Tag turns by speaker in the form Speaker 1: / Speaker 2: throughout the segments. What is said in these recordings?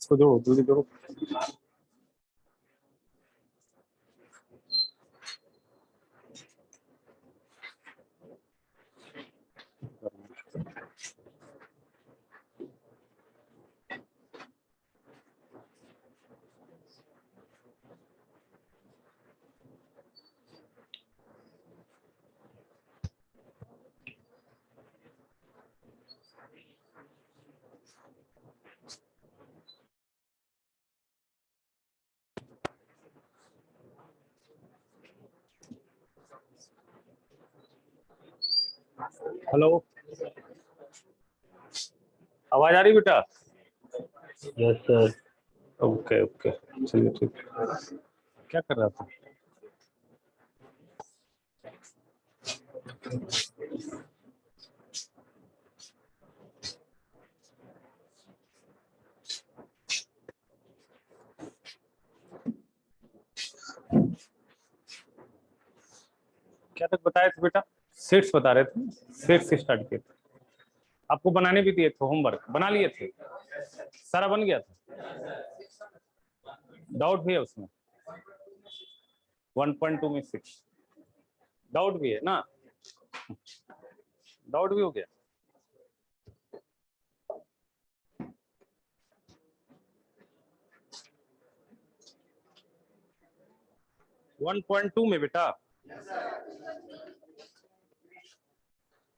Speaker 1: इसको जोड़ो, दूसरी जोड़ो। हेलो, आवाज आ रही बेटा?
Speaker 2: Yes sir.
Speaker 1: ओके ओके, चलिए ठीक। क्या कर रहा था? क्या तक बताए थे बेटा? सेट्स बता रहे थे, सेट्स से स्टार्ट किए थे। आपको बनाने भी दिए थे, होमवर्क बना लिए थे, सारा बन गया था। डाउट भी है उसमें? 1.2 में 6 डाउट भी है ना? डाउट भी हो गया? yes, 1.2 में बेटा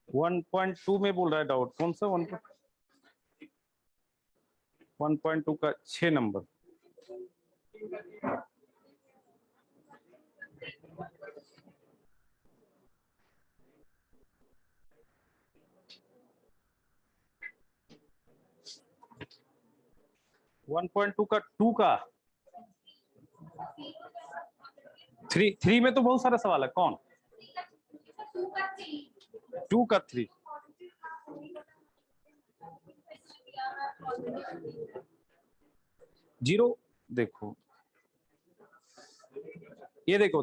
Speaker 1: 1.2 में बोल रहा है डाउट। कौन सा 1.2 का 6 नंबर? वन पॉइंट टू का 2 का 3 में तो बहुत सारा सवाल है। कौन? 2 का 3 0। देखो ये देखो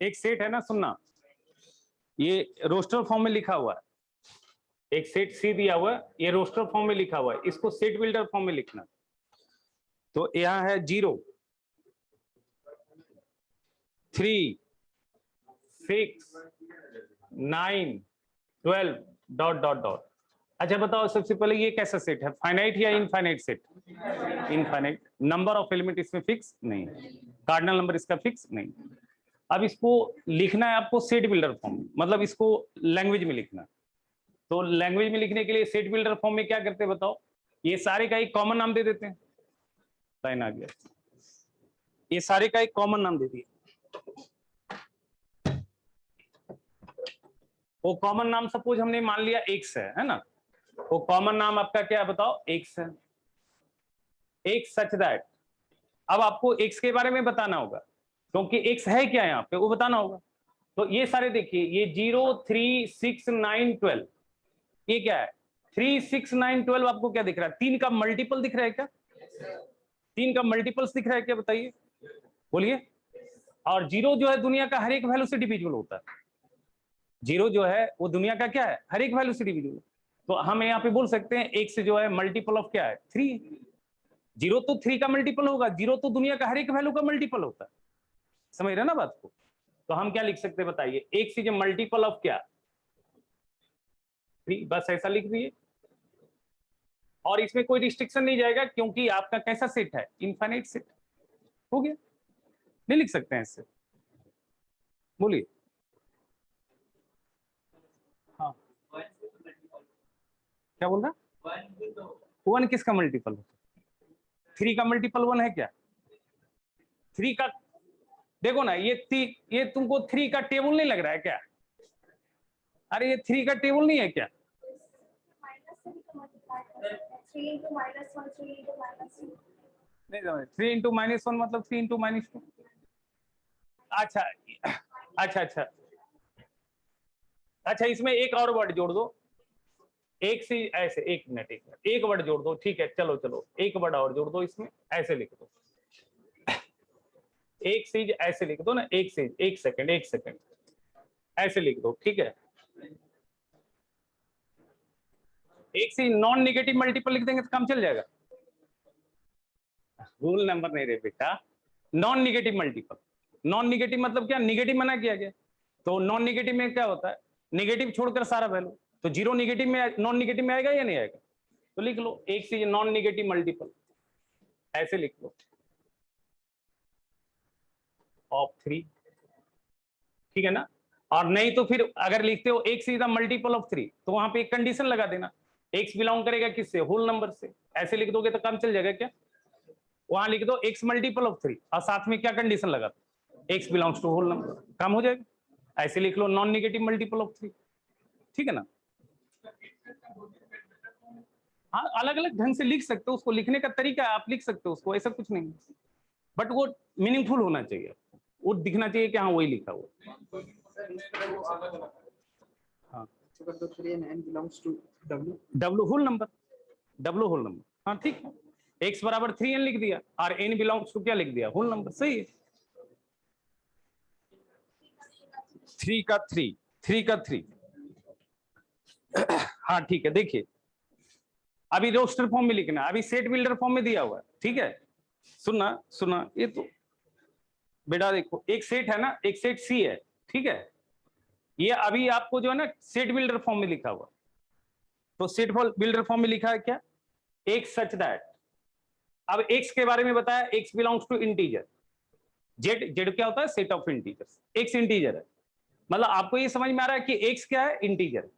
Speaker 1: एक सेट है ना, सुनना, ये रोस्टर फॉर्म में लिखा हुआ है। एक सेट सी दिया हुआ है, ये रोस्टर फॉर्म में लिखा हुआ है, इसको सेट बिल्डर फॉर्म में लिखना। तो यहां है 0 3 6 9 12 डॉट डॉट डॉट। अच्छा बताओ, सबसे पहले ये कैसा सेट है? फाइनाइट या infinite set? Infinite. Number of element इसमें फिक्स नहीं, कार्डिनल नंबर इसका फिक्स नहीं। अब इसको लिखना है आपको सेट बिल्डर फॉर्म में, मतलब इसको लैंग्वेज में लिखना। तो लैंग्वेज में लिखने के लिए सेट बिल्डर फॉर्म में क्या करते हैं बताओ? ये सारे का एक कॉमन नाम दे देते हैं। लाइन आ गया, ये सारे का एक कॉमन नाम दे दिए। वो कॉमन नाम सपोज हमने मान लिया x है ना? वो कॉमन नाम आपका क्या है बताओ? x है। x सच दैट, अब आपको x के बारे में बताना होगा, क्योंकि x है क्या यहाँ पे वो बताना होगा। तो ये सारे देखिए, ये 0 3 6 9 12, ये क्या है? 3 6 9 12 आपको क्या दिख रहा है? 3 का मल्टीपल दिख रहा है क्या? 3 का मल्टीपल्स दिख रहा है क्या? बताइए, बोलिए। और 0 जो है दुनिया का हर एक वैल्यू से डिविजिबल होता है। 0 जो है वो दुनिया का क्या है? हर एक वैल्यू से डिविजिबल। तो हम यहाँ पे बोल सकते हैं x जो है मल्टीपल ऑफ क्या है? 3। 0 तो 3 का मल्टीपल होगा, 0 तो दुनिया का हर एक वैल्यू का मल्टीपल होता है। समझ रहे ना बात को? तो हम क्या लिख सकते हैं बताइए? x इज मल्टीपल ऑफ क्या? 3। बस ऐसा लिख दिए, और इसमें कोई रिस्ट्रिक्शन नहीं जाएगा, क्योंकि आपका कैसा सेट है? Infinite set. हो गया? नहीं लिख सकते हैं इससे? बोलिए। हाँ, क्या बोल रहा? 1 किसका मल्टीपल होता है? 3 का मल्टीपल 1 है क्या? 3 का देखो ना, ये तुमको 3 का टेबल नहीं लग रहा है क्या? अरे ये 3 का टेबल नहीं है क्या? 3 इंटू माइनस 1 मतलब 3 इंटू माइनस 2। अच्छा अच्छा अच्छा अच्छा, इसमें एक और वर्ड जोड़ दो, एक सीज ऐसे, एक मिनट एक वर्ड जोड़ दो, ठीक है, चलो चलो एक वर्ड और जोड़ दो इसमें, ऐसे लिख दो, एक सीज ऐसे लिख दो ना, एक सीज, एक सेकंड ऐसे लिख दो, ठीक है। एक सीज नॉन निगेटिव मल्टीपल लिख देंगे तो काम चल जाएगा। रूल नंबर नहीं रे बेटा, non negative multiple. Non negative मतलब क्या, निगेटिव मना किया गया, तो नॉन निगेटिव में क्या होता है, निगेटिव छोड़कर सारा वैल्यू, तो जीरो निगेटिव में, नॉन निगेटिव में आएगा या नहीं आएगा, तो लिख लो एक सीज नॉन निगेटिव मल्टीपल, ऐसे लिख लो ऑफ 3, ठीक है ना। और नहीं तो फिर अगर लिखते हो x is the multiple of 3, तो वहां पे एक कंडीशन लगा देना, x बिलोंग करेगा किससे, होल नंबर से, ऐसे लिख दोगे तो काम चल जाएगा क्या। वहां लिख दो x मल्टीपल ऑफ 3 और साथ में क्या कंडीशन लगा दो, x belongs to whole number, काम हो जाएगा। ऐसे लिख लो नॉन निगेटिव मल्टीपल ऑफ 3, ठीक है ना। हाँ अलग अलग ढंग से लिख सकते हो उसको, लिखने का तरीका आप लिख सकते हो उसको, ऐसा कुछ नहीं, बट वो मीनिंगफुल होना चाहिए, वो दिखना चाहिए कि हाँ वही लिखा हुआ। हाँ W whole number, W whole number, हाँ ठीक है, x बराबर 3n लिख दिया और n बिलोंग्स टू क्या लिख दिया, होल नंबर, सही है। 3 का 3 हाँ ठीक है। देखिए अभी रोस्टर फॉर्म में लिखना, अभी सेट बिल्डर फॉर्म में दिया हुआ है, ठीक है। सुना ये तो बेटा देखो, एक सेट है ना, एक सेट सी है, ठीक है, ये अभी आपको जो है ना सेट बिल्डर फॉर्म में लिखा हुआ, तो सेट बिल्डर फॉर्म में लिखा है क्या, एक सच दैट, अब एक्स के बारे में बताया, X belongs to integer, Z क्या होता है, set of integers, X integer है, मतलब आपको ये समझ में आ रहा है कि एक्स क्या है, इंटीजर।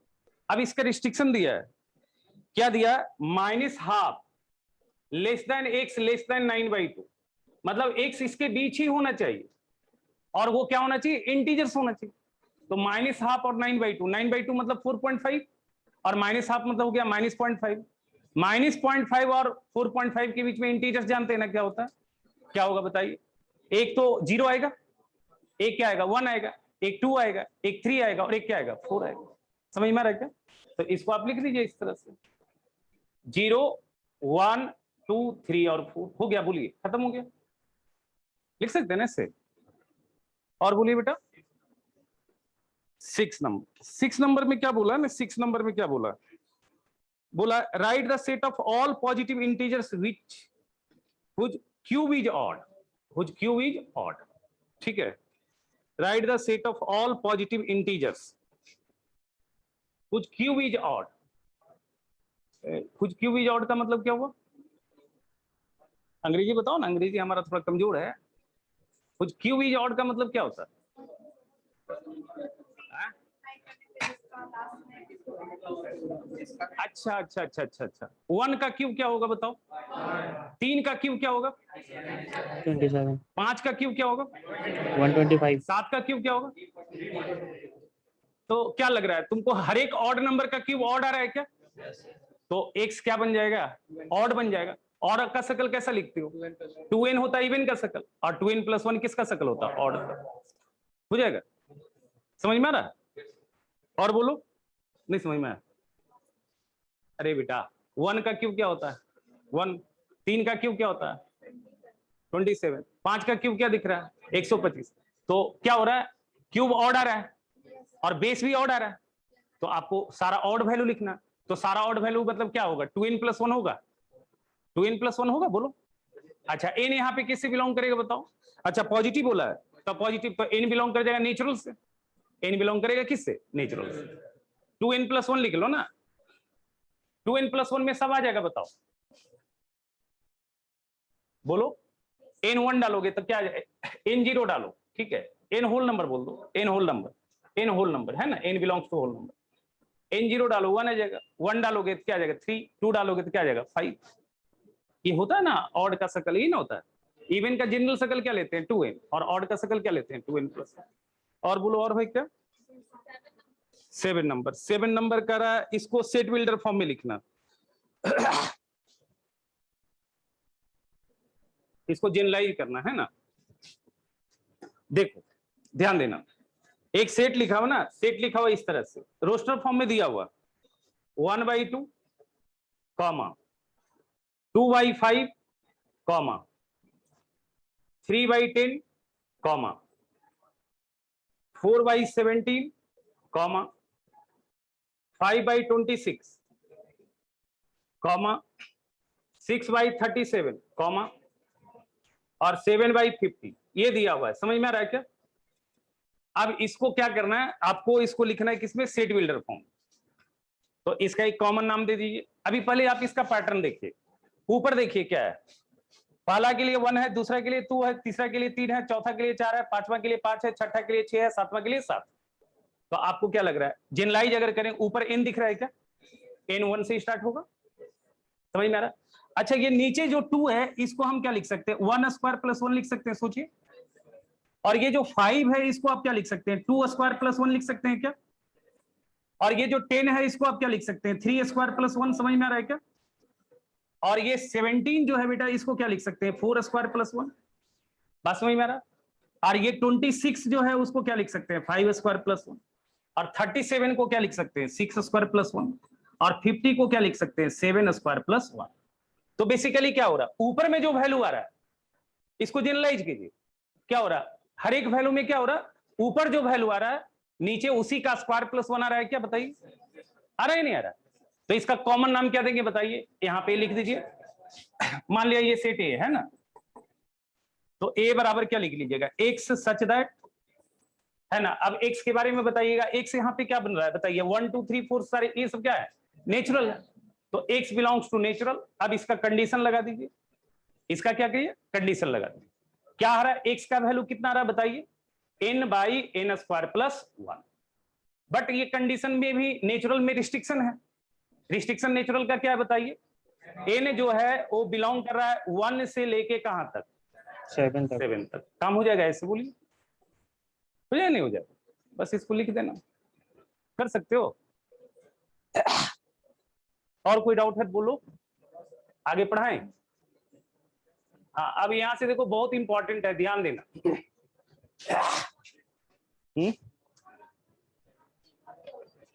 Speaker 1: अब इसका रिस्ट्रिक्शन दिया है, क्या दिया, -12 less than x less than 9/2, मतलब एक्स इसके बीच ही होना चाहिए, और वो क्या होना चाहिए, इंटीजर्स होना चाहिए। तो -12 और 9/2, 9/2 मतलब 4.5 और -12 मतलब हो गया -0.5, -0.5 और 4.5 के बीच में इंटीजर्स जानते हैं ना क्या होता है, क्या होगा बताइए, एक तो 0 आएगा, एक क्या आएगा, 1 आएगा, एक 2 आएगा, एक 3 आएगा और एक क्या आएगा, 4 आएगा। समझ में आ रहा है क्या, तो इसको आप लिख दीजिए इस तरह से, 0 1 2 3 और 4 हो गया, बोलिए खत्म हो गया, लिख सकते हैं ना इससे। और बोलिए बेटा 6 नंबर में क्या बोला ना, 6 नंबर में क्या बोला, right the set of all positive integers which whose cube is odd, ठीक है, right the set of all positive integers whose cube is odd, whose cube is odd का मतलब क्या हुआ, अंग्रेजी बताओ ना, अंग्रेजी हमारा थोड़ा कमजोर है, whose cube is odd का मतलब क्या होता है, अच्छा 1 का क्यूब क्या होगा बताओ, 3 का क्यूब क्या होगा
Speaker 2: 27,
Speaker 1: 5 का क्यूब क्या होगा
Speaker 2: 125,
Speaker 1: 7 का क्यूब क्या होगा, तो क्या लग रहा है तुमको, हर एक ऑड नंबर का क्यूब ऑड आ रहा है क्या, तो x क्या बन जाएगा, ऑड बन जाएगा। ऑड का शकल कैसा लिखते हो, 2n होता है इवन का शकल, और 2n + 1 किसका शकल होता है, ऑड का, हो जाएगा, समझ में आ रहा, और बोलो, नहीं समझ में आया, अरे बेटा 1 का क्यूब क्या होता है 1, 3 का क्यूब क्या होता है 27, 5 का क्यूब क्या दिख रहा है 125, तो क्या हो रहा है, क्यूब ऑड आ रहा है और बेस भी ऑड आ रहा है, तो आपको सारा ऑड वैल्यू लिखना, तो सारा ऑड वैल्यू मतलब क्या होगा, 2n + 1 होगा, 2n + 1 होगा, बोलो। अच्छा n यहाँ पे किससे बिलोंग करेगा बताओ, अच्छा पॉजिटिव बोला है, तो पॉजिटिव तो n बिलोंग कर जाएगा नेचुरल से, n बिलोंग करेगा किससे, नेचुरल से, 2n + 1 लिख लो ना, 2n + 1 में सब आ जाएगा बताओ, बोलो, n1 डालोगे तो क्या, n0 डालो, ठीक है, n होल नंबर बोल दो, n होल नंबर है ना, n belongs to whole number, n0 डालो 1 आ जाएगा, 1 डालोगे तो क्या आ जाएगा 3, 2 डालोगे तो क्या आ जाएगा 5, ये होता है ना ऑड का शकल, यही ना होता है, इवन का जनरल शकल क्या लेते हैं 2n, और ऑड का शकल क्या लेते हैं 2n + 1, और बोलो और भाई क्या, 7 नंबर कर रहा है, इसको सेट बिल्डर फॉर्म में लिखना, इसको जनरलाइज करना है ना, देखो ध्यान देना, एक सेट लिखा हुआ ना, सेट लिखा हुआ इस तरह से, रोस्टर फॉर्म में दिया हुआ, 1/2, comma 2/5, comma 3/10, comma 4/17, comma 5/26, comma 6/37, comma और 7/50, ये दिया हुआ है। समझ में आ रहा है क्या? अब इसको क्या करना है, आपको इसको लिखना है किसमें, सेट बिल्डर फॉर्म। तो इसका एक कॉमन नाम दे दीजिए। अभी पहले आप इसका पैटर्न देखिए, ऊपर देखिए क्या है। पहला के लिए 1 है, दूसरा के लिए 2 है, तीसरा के लिए 3 है, चौथा के लिए 4 है, पांचवा के लिए 5 है, छठा के लिए 6 है, सातवां के लिए 7। तो आपको क्या लग रहा है, जनरलाइज अगर करें, ऊपर n दिख रहा है क्या, n 1 से स्टार्ट होगा। समझ में आ रहा है? अच्छा, ये नीचे जो 2 है इसको हम क्या लिख सकते हैं, 1 स्क्वायर प्लस 1 लिख सकते हैं, सोचिए। और ये जो 5 है इसको आप क्या लिख सकते हैं, 2 स्क्वायर प्लस 1 लिख सकते हैं क्या। और ये जो 10 है इसको आप क्या लिख सकते हैं, 3 स्क्वायर प्लस 1। समझ में आ रहा है क्या? और ये 17 जो है बेटा, इसको क्या लिख सकते हैं, 4 स्क्वायर प्लस 1। बात समझ में आ रहा है? और ये 26 जो है उसको क्या लिख सकते हैं, 5 स्क्वायर प्लस 1। और 37 को क्या लिख सकते हैं, 6 स्क्वायर प्लस 1। और 50 को क्या लिख सकते हैं, 7 स्क्वायर प्लस 1। तो बेसिकली क्या हो रहा है, ऊपर में जो वैल्यू आ रहा है इसको जनरलाइज कीजिए। क्या हो रहा है, हर एक वैल्यू में क्या हो रहा है, ऊपर जो वैल्यू आ रहा है नीचे उसी का स्क्वायर प्लस 1 आ रहा है क्या, बताइए। आ रहा है नहीं आ रहा है? तो इसका कॉमन नाम क्या देंगे बताइए, यहां पे लिख दीजिए। मान लिया ये सेट ए है ना, तो ए बराबर क्या लिख लीजिएगा, एक्स सच दैट, है ना। अब एक्स के बारे में बताइएगा, एक्स यहाँ पे क्या बन रहा है बताइए, 1 2 3 4 सारे ये सब क्या है, नेचुरल है। तो एक्स बिलोंग्स टू नेचुरल। अब इसका कंडीशन लगा दीजिए, इसका क्या कहिए, कंडीशन लगा दीजिए। क्या आ रहा है, एक्स का वैल्यू कितना आ रहा है बताइए, n/n स्क्वायर प्लस 1। बट ये कंडीशन में भी नेचुरल में रिस्ट्रिक्शन है। रिस्ट्रिक्शन नेचुरल का क्या है बताइए, n जो है वो बिलोंग कर रहा है 1 से लेके कहां तक,
Speaker 2: 7 तक।
Speaker 1: 7 तक। काम हो जाएगा ऐसे, बोलिए हो जाए नहीं हो जाए, बस इसको लिख देना, कर सकते हो। और कोई डाउट है बोलो, आगे पढ़ाएं। हाँ, अब यहां से देखो बहुत इंपॉर्टेंट है, ध्यान देना।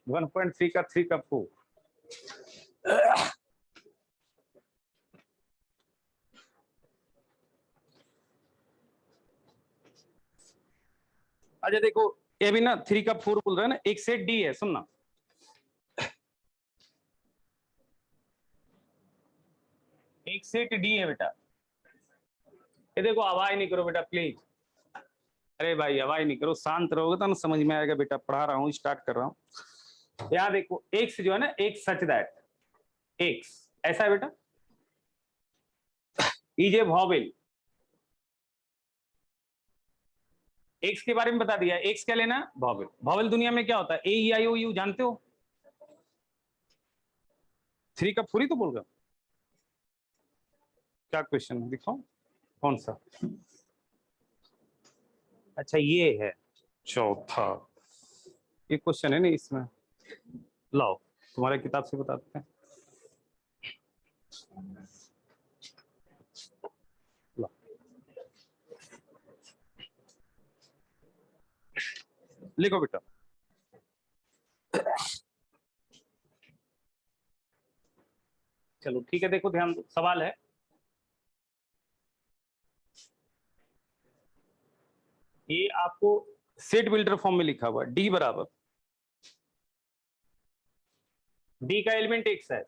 Speaker 1: 1.3 का 3 का 4। अच्छा देखो, ये भी ना 3 का 4 बोल रहा है ना, एक सेट डी है, सुनना। एक सेट डी है बेटा, ये देखो, आवाज नहीं करो बेटा प्लीज। अरे भाई आवाज नहीं करो, शांत रहोगे तो ना समझ में आएगा बेटा, पढ़ा रहा हूँ, स्टार्ट कर रहा हूँ। यहाँ देखो, एक्स जो है ना, एक सच दैट, एक्स ऐसा है बेटा, इज ए वॉवेल। एक्स के बारे में बता दिया, एक्स क्या लेना, वॉवेल। वॉवेल दुनिया में क्या होता है, ए ई आई ओ यू, जानते हो। 3 का 4 ही तो बोल रहा, क्या क्वेश्चन है दिखाओ, कौन सा। अच्छा ये है चौथा, ये क्वेश्चन है ना इसमें, लाओ तुम्हारे किताब से बताते हैं। लिखो बेटा, चलो ठीक है, देखो ध्यान दो, सवाल है, ये आपको सेट बिल्डर फॉर्म में लिखा हुआ, डी बराबर, डी का एलिमेंट एक्स है,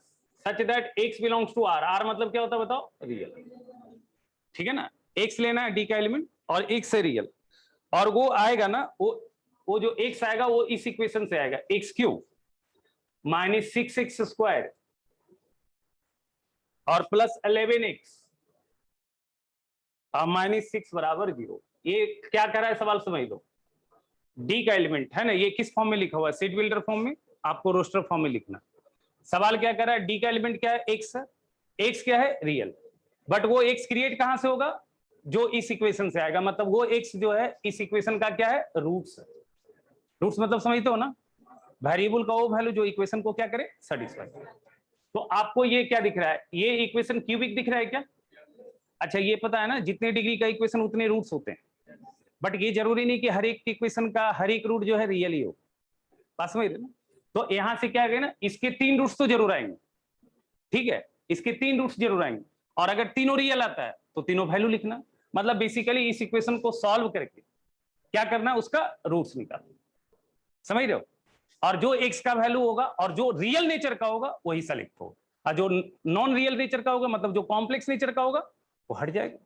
Speaker 1: such that X belongs to R. R मतलब क्या होता है बताओ, रियल। ठीक है ना, एक्स लेना है डी का एलिमेंट और एक्स से रियल, और वो आएगा ना, वो जो एक्स आएगा वो इस इक्वेशन से आएगा, x cube minus 6x square और प्लस 11x और माइनस 6 बराबर 0। ये क्या कर रहा है सवाल समझ लो, डी का एलिमेंट है ना, ये किस फॉर्म में लिखा हुआ है, सेट बिल्डर फॉर्म में, आपको रोस्टर फॉर्म में लिखना। सवाल क्या कर रहा है, डी का एलिमेंट क्या है, एक्स है, एक्स क्या है, रियल। बट वो एक्स क्रिएट कहां से होगा, जो इस इक्वेशन से आएगा, मतलब वो एक्स जो है इस इक्वेशन का क्या है, रूट्स है। रूट्स मतलब समझते हो ना, वेरिएबल का वो वैल्यू जो इक्वेशन को क्या करे, सेटिस्फाई। तो आपको ये क्या दिख रहा है, ये इक्वेशन क्यूबिक दिख रहा है क्या। अच्छा ये पता है ना, जितने डिग्री का इक्वेशन उतने रूट्स होते हैं, बट ये जरूरी नहीं कि हर एक इक्वेशन का हर एक रूट जो है रियल ही हो। बात समझ रहे ना। तो यहां से क्या ना, इसके 3 रूट्स तो जरूर आएंगे, ठीक है, इसके 3 रूट्स जरूर आएंगे, और अगर तीनों रियल आता है तो तीनों वैल्यू लिखना। मतलब बेसिकली इस इक्वेशन को सॉल्व करके क्या करना, उसका रूट्स निकालना, समझ रहे हो। और जो एक्स का वैल्यू होगा और जो रियल नेचर का होगा वही सेलेक्ट होगा, और जो नॉन रियल नेचर का होगा, मतलब जो कॉम्प्लेक्स नेचर का होगा, वो हट जाएगा,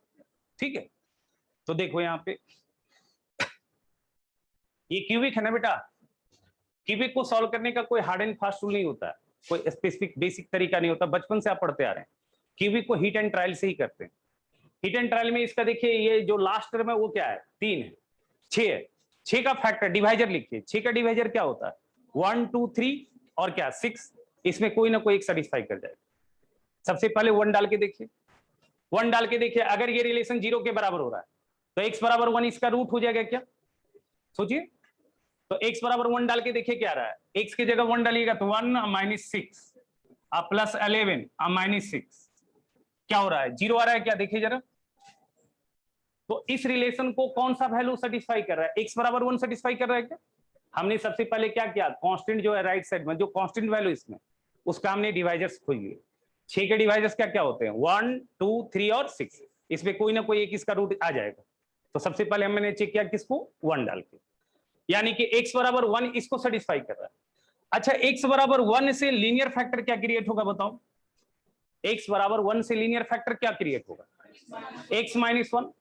Speaker 1: ठीक है। तो देखो यहाँ पे ये क्यूबिक है ना बेटा, क्यूबिक को सॉल्व करने का कोई हार्ड एंड फास्ट रूल नहीं होता है, कोई स्पेसिफिक बेसिक तरीका नहीं होता, बचपन से आप पढ़ते आ रहे हैं। क्यूबिक को हिट एंड ट्रायल से ही करते हैं। हिट एंड ट्रायल में इसका देखिए, ये जो लास्ट टर्म है वो क्या है, 3 है, 6 है, 6 का फैक्टर डिवाइजर लिखिए, 6 का डिवाइजर क्या होता है, 1 2 3 और क्या 6, इसमें कोई ना कोई एक सेटिस्फाई कर जाएगा। सबसे पहले 1 डाल के देखिए, 1 डाल के देखिए, अगर ये रिलेशन 0 के बराबर हो रहा है तो x बराबर 1 इसका रूट हो जाएगा क्या, सोचिए। तो x बराबर 1 डाल के देखिए क्या आ रहा है, x की जगह 1 डालिएगा तो 1 -6 प्लस 11 -6, क्या हो रहा है, 0 आ रहा है क्या, देखिए जरा। तो इस रिलेशन को कौन सा वैल्यू सेटिस्फाई कर रहा है, x बराबर 1 सेटिस्फाई कर रहा है क्या। हमने सबसे पहले क्या किया, कांस्टेंट जो है राइट साइड में, जो कांस्टेंट वैल्यू इसमें, उसका हमने डिवाइजर्स खोज लिए। 6 के डिवाइजर्स क्या क्या होते हैं, 1 2 3 और 6, इसमें कोई ना कोई एक इसका रूट आ जाएगा। तो सबसे पहले हमने चेक किया किसको, 1 डाल के, यानी कि x बराबर 1 इसको सेटिस्फाई कर रहा है। अच्छा, x बराबर 1 से लीनियर फैक्टर क्या क्रिएट होगा बताओ, x बराबर 1 से लीनियर फैक्टर क्या क्रिएट होगा, x -1।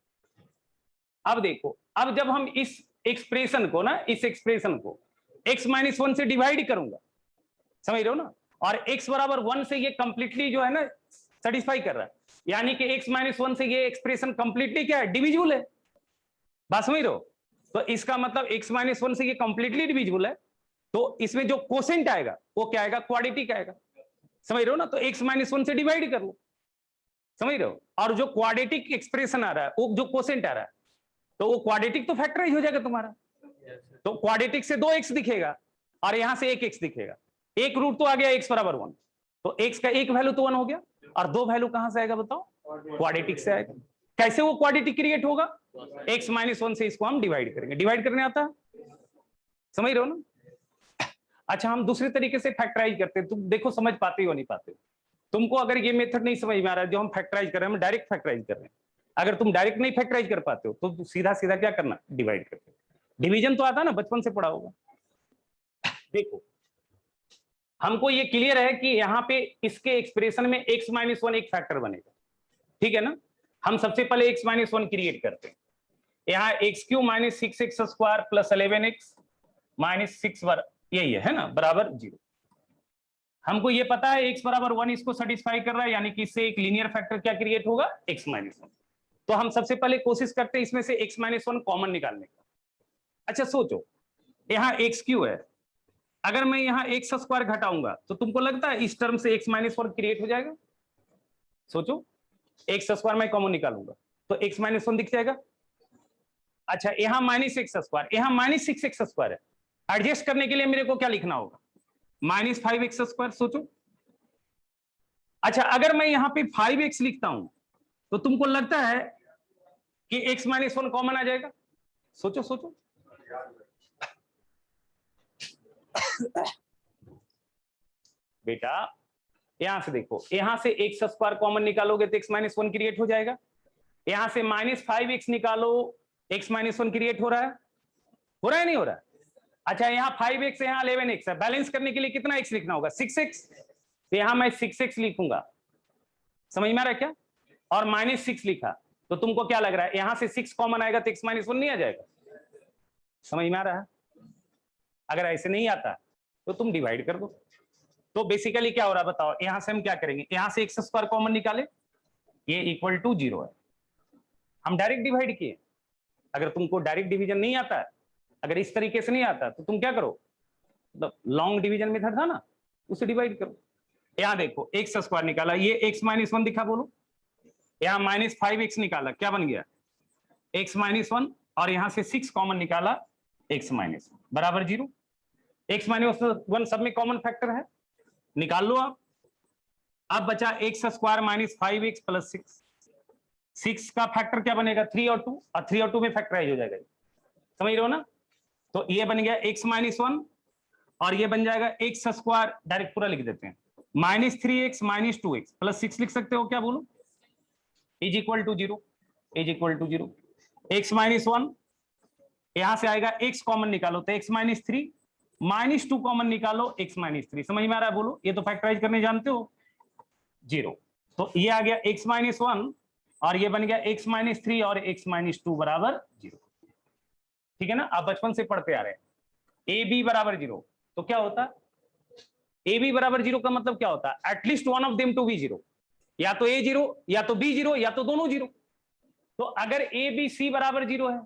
Speaker 1: अब देखो, अब जब हम इस एक्सप्रेशन को ना, इस एक्सप्रेशन को x -1 से डिवाइड करूंगा, समझ रहे हो ना, और x बराबर 1 से ये कंप्लीटली जो है ना सेटिस्फाई कर रहा है, यानी कि x -1 से ये एक्सप्रेशन कंप्लीटली क्या है, डिविजिबल है, बात समझ रहे हो। तो इसका मतलब x -1 से ये कंप्लीटली डिविजिबल है, तो इसमें जो कोसेंट आएगा वो क्या आएगा, क्वाड्रेटिक आएगा, समझ रहे हो ना। तो x -1 से डिवाइड कर लो, समझ रहे हो, और जो क्वाड्रेटिक एक्सप्रेशन आ रहा है, वो जो कोसेंट आ रहा है, तो वो क्वाड्रेटिक तो फैक्टराइज हो जाएगा तुम्हारा। तो क्वाड्रेटिक से 2x दिखेगा और यहां से 1x दिखेगा, एक रूट तो आ गया x बराबर 1, तो x का एक वैल्यू तो 1 हो गया, और 2 वैल्यू कहां से आएगा बताओ, क्वाड्रेटिक से आएगा। कैसे वो क्वाड्रेटिक क्रिएट होगा, x -1 से इसको हम डिवाइड करेंगे, डिवाइड करने आता है, समझ रहे हो ना। अच्छा, हम दूसरे तरीके से फैक्टराइज करते हैं, तुम देखो समझ पाते हो नहीं पाते हो। तुमको अगर ये मेथड नहीं समझ में आ रहा है जो हम फैक्टराइज कर रहे हैं, हम डायरेक्ट फैक्टराइज कर रहे हैं, अगर तुम डायरेक्ट नहीं फैक्टराइज कर पाते हो तो सीधा सीधा क्या करना, डिवाइड करते, डिवीजन तो आता है ना, बचपन से पढ़ा होगा। देखो, हमको ये क्लियर है कि यहाँ पे इसके एक्सप्रेशन में x -1 एक फैक्टर बनेगा, ठीक है ना। हम सबसे पहले x -1 क्रिएट करते हैं, यहाँ x³ -6x² प्लस 11x -6 यही है ना, बराबर 0। हमको ये पता है x बराबर 1 इसको सेटिस्फाई कर रहा है, यानी कि इससे एक लीनियर फैक्टर क्या क्रिएट होगा, x -1। तो हम सबसे पहले कोशिश करते हैं इसमें से x -1 कॉमन निकालने का। अच्छा सोचो, यहाँ x³ है, अगर मैं यहाँ x² घटाऊंगा तो तुमको लगता है इस टर्म से x -1 क्रिएट हो जाएगा, सोचो, x² मैं कॉमन निकालूंगा तो x -1 दिख जाएगा। अच्छा, यहाँ -x², यहाँ -6x² है, एडजस्ट करने के लिए मेरे को क्या लिखना होगा, -5x², सोचो। अच्छा, अगर मैं यहाँ पे 5x लिखता हूं तो तुमको लगता है कि x -1 कॉमन आ जाएगा, सोचो सोचो। बेटा यहां से देखो, यहां से x² कॉमन निकालोगे तो x -1 क्रिएट हो जाएगा, यहां से -5x निकालो, x -1 क्रिएट हो रहा है, हो रहा है नहीं हो रहा है। अच्छा, यहाँ 5x है, यहाँ 11x है, बैलेंस करने के लिए कितना x लिखना होगा, 6x, तो यहां मैं 6x लिखूंगा, समझ में आ रहा है क्या, और -6 लिखा तो तुमको क्या लग रहा है, यहां से 6 कॉमन आएगा तो x -1 नहीं आ जाएगा, समझ में आ रहा है। अगर ऐसे नहीं आता तो तुम डिवाइड कर दो। तो बेसिकली क्या हो रहा है बताओ, यहां से हम क्या करेंगे, यहां से x² कॉमन निकाले, ये इक्वल टू 0 है, हम डायरेक्ट डिवाइड किए। अगर तुमको डायरेक्ट डिवीजन नहीं आता है, अगर इस तरीके से नहीं आता तो तुम क्या करो, लॉन्ग डिवीजन मेथड था ना, उसे डिवाइड करो। यहां देखो x² निकाला, ये x -1 दिखा बोलो, यहां -5x निकाला, क्या बन गया, x -1, और यहां से 6 कॉमन निकाला, x -1 बराबर 0। x -1 सब में कॉमन फैक्टर है, निकाल लो आप। अब बचा x² -5x प्लस 6, 6 का फैक्टर क्या बनेगा, 3 और 2, और 3 और 2 में फैक्टराइज हो जाएगा, समझ रहे हो ना। तो ये बन गया x -1 और ये बन जाएगा एक्स स्क्वायर, डायरेक्ट पूरा लिख देते हैं, -3x - 2x + 6 लिख सकते हो, क्या बोलो, is equal to 0, is equal to 0, x - 1 यहां से आएगा, x कॉमन निकालो तो x - 3 -2 कॉमन निकालो, x - 3, समझ में आ रहा है, बोलो, ये तो फैक्टराइज करने जानते हो, 0, तो ये आ गया x - 1 और ये बन गया x - 3 और x - 2 बराबर 0, ठीक है ना। आप बचपन से पढ़ते आ रहे हैं, ए बी बराबर 0, तो क्या होता है, ए बी बराबर 0 का मतलब क्या होता है, at least one of them to be 0, या तो ए 0 या तो बी 0 या तो दोनों 0, तो अगर ए बी सी बराबर 0 है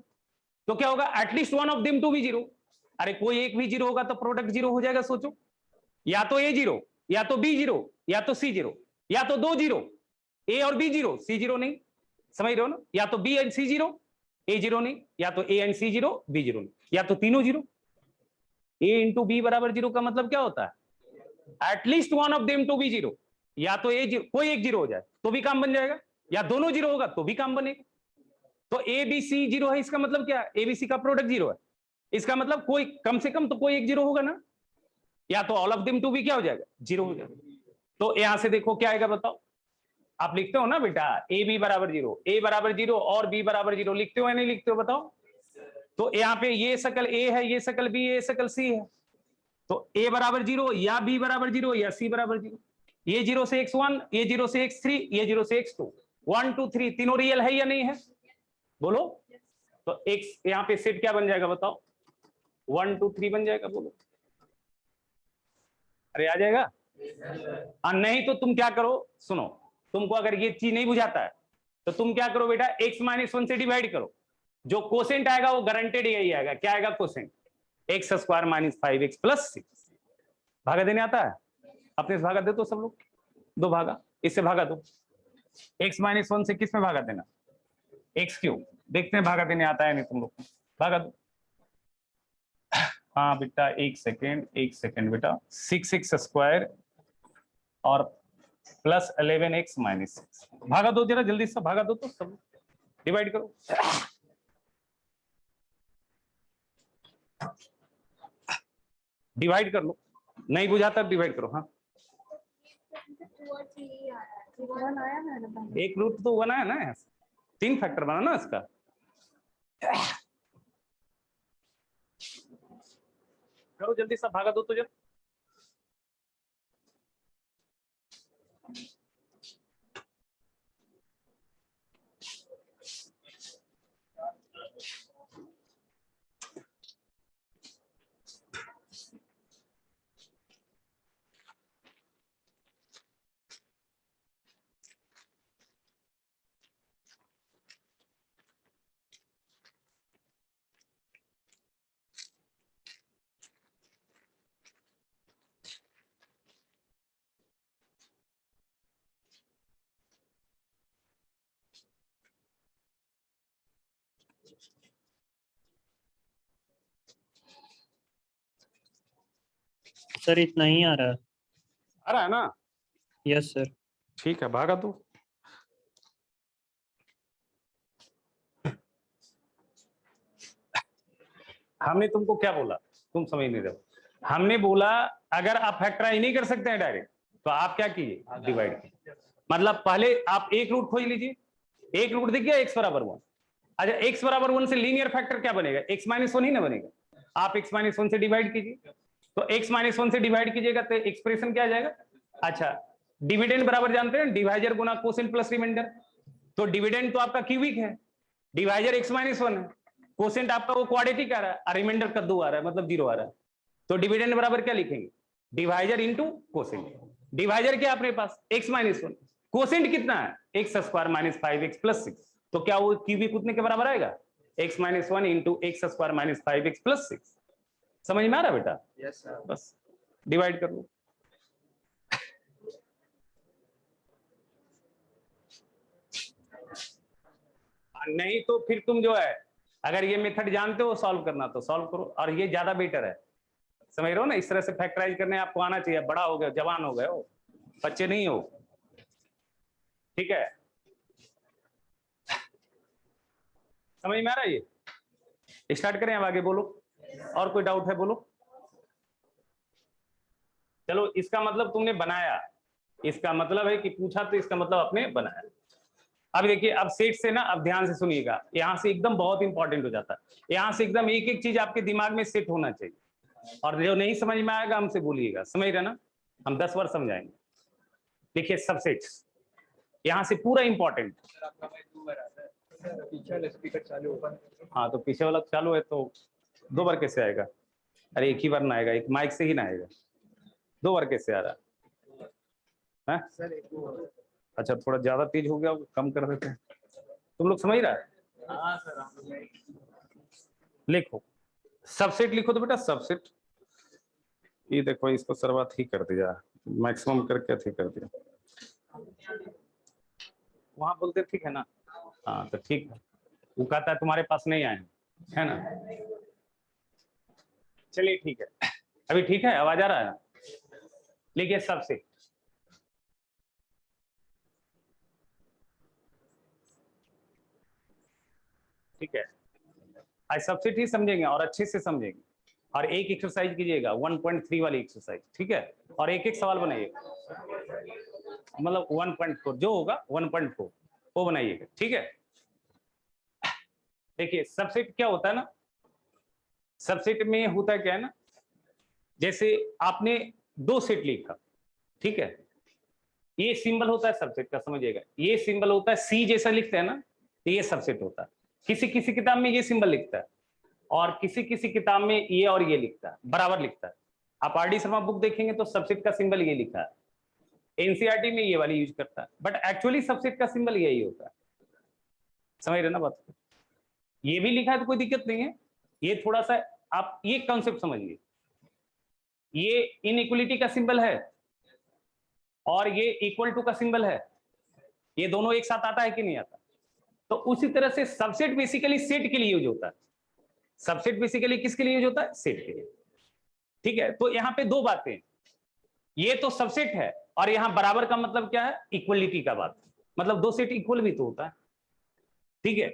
Speaker 1: तो क्या होगा, at least one of them to be 0, अरे कोई एक भी 0 होगा तो प्रोडक्ट 0 हो जाएगा, सोचो, या तो ए 0 या तो बी 0 या तो सी 0 या तो दो 0, ए और बी 0 सी 0 नहीं, समझ रहे हो ना, या तो बी एंड सी 0 ए 0 नहीं, या तो ए एंड सी 0 बी 0 नहीं, या तो तीनों 0, ए इंटू बी बराबर 0 का मतलब क्या होता है, at least one of them to be 0, या तो ए 0 कोई एक 0 हो जाए तो भी काम बन जाएगा, या दोनों 0 होगा तो भी काम बनेगा, तो ए बी सी 0 है, इसका मतलब क्या है, ए बी सी का प्रोडक्ट 0 है, इसका मतलब कोई कम से कम तो कोई एक 0 होगा ना, या तो ऑल ऑफ देम टू भी क्या हो जाएगा, 0 हो जाएगा, तो यहां से देखो क्या आएगा, बताओ, आप लिखते हो ना बेटा, ए बी बराबर 0, ए बराबर 0 और बी बराबर 0 लिखते हो या नहीं लिखते हो, बताओ, तो यहाँ पे ये शकल ए है, ये शकल बी है, ये शकल सी है, तो ए बराबर 0 या बी बराबर 0 या सी बराबर 0, ये 0 से x1, ये 0 से x3, ये 0 से x2, 1 2 3 तीनों रियल है या नहीं है, बोलो, तो x यहाँ पे सेट क्या बन जाएगा, बताओ, 1 2 3 बन जाएगा, बोलो, अरे आ जाएगा, नहीं तो तुम क्या करो, सुनो, तुमको अगर ये चीज नहीं बुझाता है तो तुम क्या करो बेटा, x - 1 से डिवाइड करो, जो कोसेंट आएगा वो गारंटेड यही आएगा, क्या आएगा कोसेंट, x² - 5x + 6, भागा देने आता है, अपने से भागा दे तो सब लोग, दो भागा, इससे भागा दो, x - 1 से किस में भागा देना, x3, देखते हैं भागा देने आता है नहीं तुम लोग, भागा दो, हाँ बेटा एक सेकेंड बेटा, 6x² और +11x - 6, भागा दो जरा जल्दी से, भागा दो तो सब, डिवाइड करो, डिवाइड कर लो, नहीं बुझाता डिवाइड करो, हाँ एक रूट तो बना है ना, 3 फैक्टर बना ना इसका, करो जल्दी से, भागा दो तो जरा,
Speaker 2: सर इतना ही आ रहा है।
Speaker 1: आ रहा है ना,
Speaker 2: यस सर।
Speaker 1: ठीक है, भागा दो, हमने तुमको क्या बोला, तुम समझ नहीं रहे हो, हमने बोला अगर आप फैक्टराइज नहीं कर सकते हैं डायरेक्ट तो आप क्या कीजिए, डिवाइड कीजिए, मतलब पहले आप एक रूट खोज लीजिए, एक रूट दिख गया x = 1, अच्छा x = 1 से लीनियर फैक्टर क्या बनेगा, x - 1 ही ना बनेगा, आप x - 1 से डिवाइड कीजिए, तो x - 1 से डिवाइड कीजिएगा तो एक्सप्रेशन क्या आ जाएगा, अच्छा डिविडेंड बराबर जानते हैं, डिवाइजर गुना कोसेंट प्लस रिमाइंडर, तो डिविडेंड तो आपका क्यूबिक है, डिवाइजर x - 1 है, कोसेंट आपका वो क्वाड्रेटिक आ रहा है और रिमाइंडर कद्दू आ रहा है, मतलब 0 आ रहा है, तो डिविडेंड बराबर क्या लिखेंगे, डिवाइजर इंटू कोसेंट, डिवाइजर क्या अपने पास x - 1, कोसेंट कितना है x² - 5x + 6, तो क्या वो क्यूबिक उतने के बराबर आएगा, x - 1 इंटू x² - 5x + 6, समझ में आ रहा बेटा,
Speaker 3: यस सर,
Speaker 1: बस डिवाइड कर लो, नहीं तो फिर तुम जो है अगर ये मेथड जानते हो सॉल्व करना तो सॉल्व करो, और ये ज्यादा बेटर है, समझ रहे हो ना, इस तरह से फैक्टराइज करने आपको आना चाहिए, बड़ा हो गए, जवान हो गए हो, बच्चे नहीं हो, ठीक है, समझ में आ रहा है, ये स्टार्ट करें अब आगे, बोलो और कोई डाउट है बोलो, चलो इसका मतलब तुमने बनाया, इसका मतलब है कि पूछा तो इसका मतलब आपने बनाया। अब देखिए, अब सेट से ना, अब ध्यान से सुनिएगा, यहां से एकदम बहुत इंपॉर्टेंट हो जाता है, यहां से एकदम एक एक चीज आपके दिमाग में सेट होना चाहिए, और जो नहीं समझ में आएगा हमसे बोलिएगा, समझ रहे ना, हम 10 बार समझाएंगे। देखिए सबसेट्स यहां से पूरा इंपॉर्टेंट। हाँ तो पीछे वाला चालू है तो 2 बार कैसे आएगा? अरे एक ही बार ना आएगा, एक माइक से ही ना आएगा, 2 बार कैसे आ रहा है? अच्छा थोड़ा ज्यादा तेज हो गया, कम कर देते हैं। तुम लोग समझ रहा है? लिखो सबसेट, लिखो तो बेटा सबसेट। ये देखो इसको सर्वात ही कर दिया, मैक्सिमम करके ठीक कर दिया। वहां बोलते ठीक है ना? हाँ तो ठीक है, वो कहता है तुम्हारे पास नहीं आए है ना। चलिए ठीक है, अभी ठीक है, आवाज आ रहा है? लिखिए सबसेट। ठीक है, आज सबसेट ही समझेंगे और अच्छे से समझेंगे, और एक एक्सरसाइज कीजिएगा 1.3 वाली एक्सरसाइज, ठीक है, और एक एक सवाल बनाइएगा, मतलब 1.4 जो होगा 1.4 वो बनाइएगा, ठीक है। देखिए सबसेट क्या होता है ना, सबसेट में होता क्या है ना, जैसे आपने 2 सेट लिखा, ठीक है, ये सिंबल होता है सबसेट का, समझिएगा, ये सिंबल होता है सी जैसा लिखते हैं ना, तो ये सबसेट होता है। किसी किसी किताब में ये सिंबल लिखता है, और किसी किसी किताब में ये और ये लिखता है, बराबर लिखता है। आप आर डी शर्मा बुक देखेंगे तो सबसेट का सिंबल ये लिखा है, एनसीईआरटी में ये वाली यूज करता है, बट एक्चुअली सबसेट का सिंबल यही होता है, समझ रहे ना बात? ये भी लिखा है तो कोई दिक्कत नहीं है, ये थोड़ा सा आप ये कॉन्सेप्ट समझिए, ये इनइक्वलिटी का सिंबल है और ये इक्वल टू का सिंबल है, ये दोनों एक साथ आता है कि नहीं आता? तो उसी तरह से सबसेट बेसिकली सेट के लिए यूज होता है, सबसेट बेसिकली किसके लिए यूज होता है? सेट के लिए, ठीक है। तो यहाँ पे 2 बातें, ये तो सबसेट है, और यहां बराबर का मतलब क्या है? इक्वलिटी का बात, मतलब 2 सेट इक्वल भी तो होता है, ठीक है।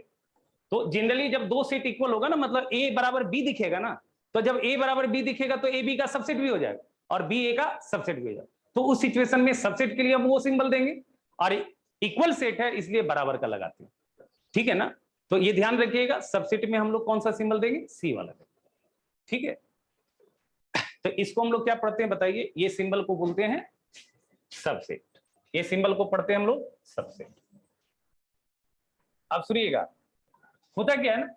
Speaker 1: तो जनरली जब 2 सेट इक्वल होगा ना, मतलब ए बराबर बी दिखेगा ना, तो जब ए बराबर बी दिखेगा तो ए बी का सबसेट भी हो जाएगा और बी ए का सबसेट भी हो जाएगा। तो उस सिचुएशन में सबसेट के लिए हम वो सिंबल देंगे, और इक्वल सेट है इसलिए बराबर का लगाते हैं, ठीक है ना। तो ये ध्यान रखिएगा, सबसेट में हम लोग कौन सा सिंबल देंगे? सी वाला देंगे, ठीक है। तो इसको हम लोग क्या पढ़ते हैं बताइए? ये सिंबल को बोलते हैं सबसेट, ये सिंबल को पढ़ते हैं हम लोग सबसेट। अब सुनिएगा, होता क्या है ना,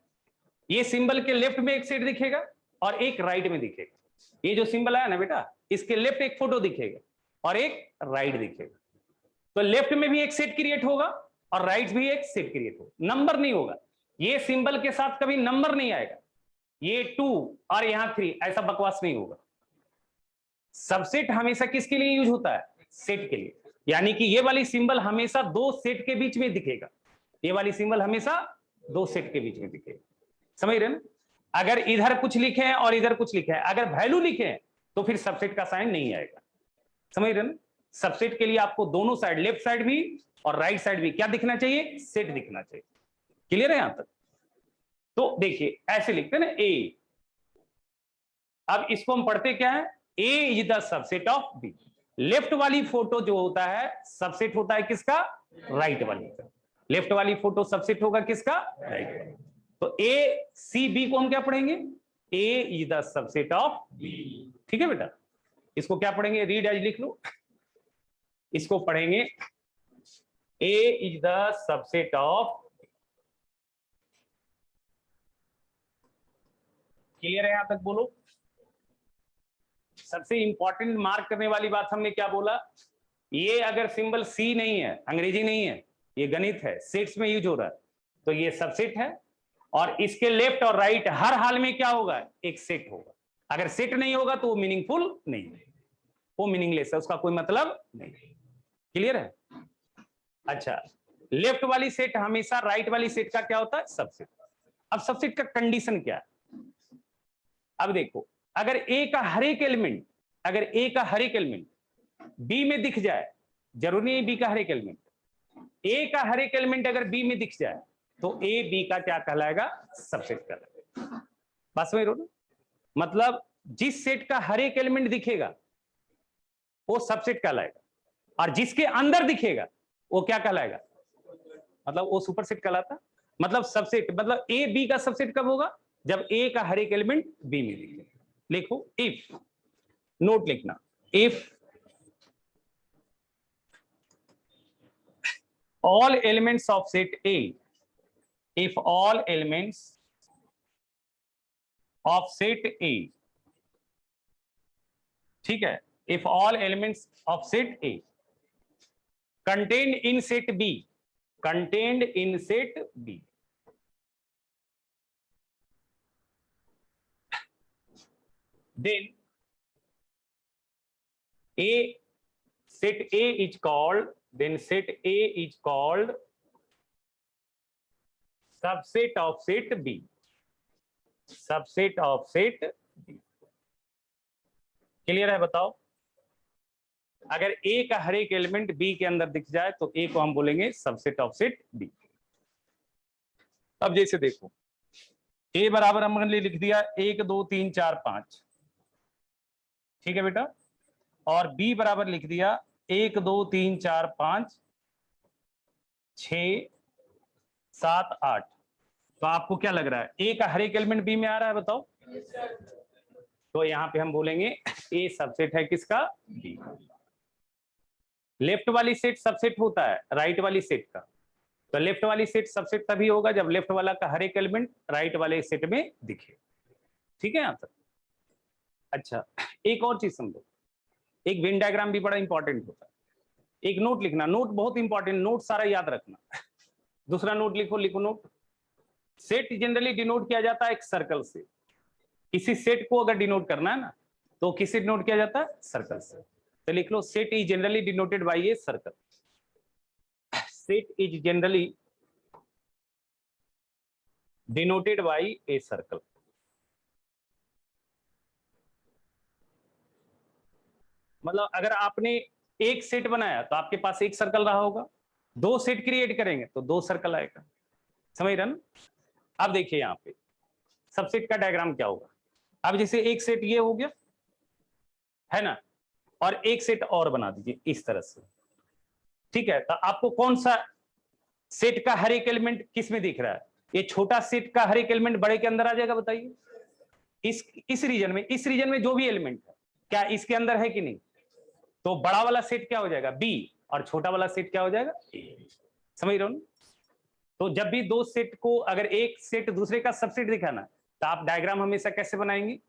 Speaker 1: ये सिंबल के लेफ्ट में एक सेट दिखेगा और एक राइट में दिखेगा, ये जो सिंबल आया ना बेटा, इसके लेफ्ट एक फोटो दिखेगा और एक राइट दिखेगा। तो लेफ्ट में भी एक सेट क्रिएट होगा और राइट भी एक सेट क्रिएट होगा, नंबर नहीं होगा, ये सिंबल के साथ कभी नंबर नहीं आएगा, ये 2 और यहां 3, ऐसा बकवास नहीं होगा। सबसेट हमेशा किसके लिए यूज होता है? सेट के लिए, यानी कि ये वाली सिंबल हमेशा 2 सेट के बीच में दिखेगा, ये वाली सिंबल हमेशा 2 सेट के बीच में दिखेगा, समझ रहे ना। अगर इधर कुछ लिखे हैं और इधर कुछ लिखे हैं, अगर वैल्यू लिखे हैं तो फिर सबसेट का साइन नहीं आएगा, समझ रहे ना। सबसेट के लिए आपको दोनों साइड, लेफ्ट साइड भी और राइट साइड भी क्या दिखना चाहिए? सेट दिखना चाहिए, क्लियर है यहां तक? तो देखिए ऐसे लिखते हैं ना ए, अब इसको हम पढ़ते क्या है? A is the subset of B. Left वाली फोटो जो होता है सबसेट होता है किसका? राइट वाली का। लेफ्ट वाली फोटो सबसेट होगा किसका? राइट। तो ए सी बी को हम क्या पढ़ेंगे? A is the subset of B, ठीक है बेटा। इसको क्या पढ़ेंगे? रीड एज लिख लो, इसको पढ़ेंगे A is the subset of, clear है यहां तक? बोलो। सबसे इंपॉर्टेंट मार्क करने वाली बात हमने क्या बोला? ये अगर सिंबल सी नहीं है, अंग्रेजी नहीं है, ये गणित है, सेट्स में यूज हो रहा है, तो ये सबसेट है, और इसके लेफ्ट और राइट हर हाल में क्या होगा? एक सेट होगा। अगर सेट नहीं होगा तो वो मीनिंगफुल नहीं है, वो मीनिंगलेस है, उसका कोई मतलब नहीं। क्लियर है? अच्छा, लेफ्ट वाली सेट हमेशा राइट वाली सेट का क्या होता है? सबसेट। अब सबसेट का कंडीशन क्या है? अब देखो, अगर ए का हर एक एलिमेंट, अगर ए का हर एक एलिमेंट बी में दिख जाए, जरूरी नहीं बी का हर एक एलिमेंट, ए का हर एक एलिमेंट अगर बी में दिख जाए तो ए बी का क्या कहलाएगा? सबसेट कहलाएगा। बस में रो, मतलब जिस सेट का हर एक एलिमेंट दिखेगा वो सबसेट कहलाएगा, और जिसके अंदर दिखेगा वो क्या कहलाएगा, मतलब वो सुपरसेट कहलाता। मतलब सबसेट, मतलब ए बी का सबसेट कब होगा, जब ए का हर एक एलिमेंट बी में दिखे। लिखो इफ, नोट लिखना, if all elements of set A, if all elements of set A, ठीक है, if all elements of set A contained in set B, contained in set B, then A, set A is called, then set A is called subset of set B, subset of set B। Clear है, बताओ। अगर A का हर एक element B के अंदर दिख जाए तो A को हम बोलेंगे सबसेट ऑफ सेट B। अब जैसे देखो, A बराबर हमने लिख दिया 1 2 3 4 5, ठीक है बेटा, और B बराबर लिख दिया 1 2 3 4 5 6 7 8। तो आपको क्या लग रहा है, A का हर एक एलिमेंट B में आ रहा है, बताओ। तो यहां पे हम बोलेंगे A सबसेट है किसका, B। लेफ्ट वाली सेट सबसेट होता है राइट वाली सेट का, तो लेफ्ट वाली सेट सबसेट तभी होगा जब लेफ्ट वाला का हर एक एलिमेंट राइट वाले सेट में दिखे। ठीक है यहां तक। अच्छा, एक और चीज समझो, एक वेन डायग्राम भी बड़ा इंपॉर्टेंट होता है। एक नोट लिखना, नोट बहुत इंपॉर्टेंट, नोट सारा याद रखना। दूसरा नोट लिखो, लिखो नोट, सेट जनरली डिनोट किया जाता है एक सर्कल से। किसी सेट को अगर डिनोट करना है ना, तो किससे डिनोट किया जाता है, सर्कल से। तो लिख लो, set is generally denoted by a circle, set is generally denoted by a circle. मतलब अगर आपने एक सेट बनाया तो आपके पास एक सर्कल रहा होगा, दो सेट क्रिएट करेंगे तो दो सर्कल आएगा, समझ रहे ना। अब देखिए यहाँ पे सबसेट का डायग्राम क्या होगा। अब जैसे एक सेट ये हो गया है ना, और एक सेट और बना दीजिए इस तरह से, ठीक है। तो आपको कौन सा सेट का हर एक एलिमेंट किस में दिख रहा है, ये छोटा सेट का हर एक एलिमेंट बड़े के अंदर आ जाएगा, बताइए। इस रीजन में, इस रीजन में जो भी एलिमेंट है क्या इसके अंदर है कि नहीं, तो बड़ा वाला सेट क्या हो जाएगा, बी, और छोटा वाला सेट क्या हो जाएगा, ए। समझ रहे हो ना। तो जब भी दो सेट को अगर एक सेट दूसरे का सबसेट दिखाना तो आप डायग्राम हमेशा कैसे बनाएंगे,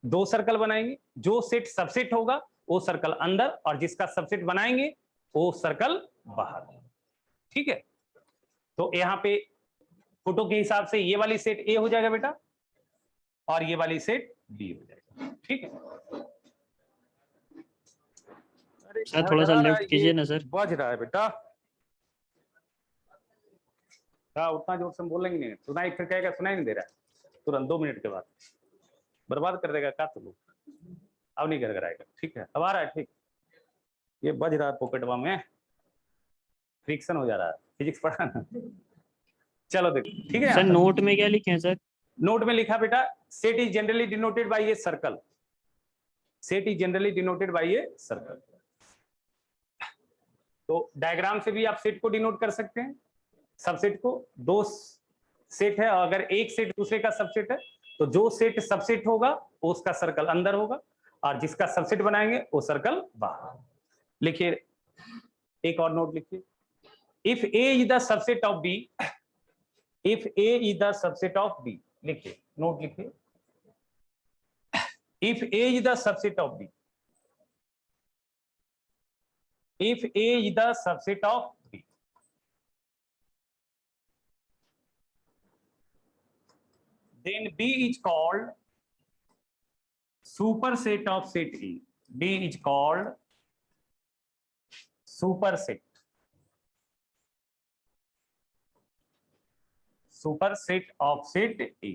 Speaker 1: दो सर्कल बनाएंगे, जो सेट सबसेट होगा वो सर्कल अंदर, और जिसका सबसेट बनाएंगे वो सर्कल बाहर। ठीक है, तो यहाँ पे फोटो के हिसाब से ये वाली सेट ए हो जाएगा बेटा, और ये वाली सेट बी हो जाएगा। ठीक है,
Speaker 2: सर थोड़ा सा लेफ्ट कीजिए ना सर।
Speaker 1: बज रहा है बेटा, हाँ उतना जोर से हम बोलेंगे नहीं, सुनाई फिर कहेगा सुनाई नहीं दे रहा है, तुरंत 2 मिनट के बाद बर्बाद कर देगा का, तो लोग अब नहीं घर आएगा। ठीक है, अब आ रहा है, ठीक, ये बज रहा है पॉकेटवा में, फ्रिक्शन हो जा रहा है, फिजिक्स पढ़ा ना। चलो देखो, ठीक है
Speaker 2: सर नोट में क्या लिखे हैं सर,
Speaker 1: नोट में लिखा बेटा, set is generally denoted by a circle, set is generally denoted by a circle. तो डायग्राम से भी आप सेट को डिनोट कर सकते हैं, सबसेट को। दो सेट है, अगर एक सेट दूसरे का सबसेट है तो जो सेट सबसेट होगा वो उसका सर्कल अंदर होगा, और जिसका सबसेट बनाएंगे वो सर्कल बाहर। लिखिए एक और नोट लिखिए, if A is the subset of B, if A is the subset of B, लिखिए नोट लिखिए, if A is the subset of B, if A is the subset of B, then B is called superset of set A. B is called superset, superset of set A।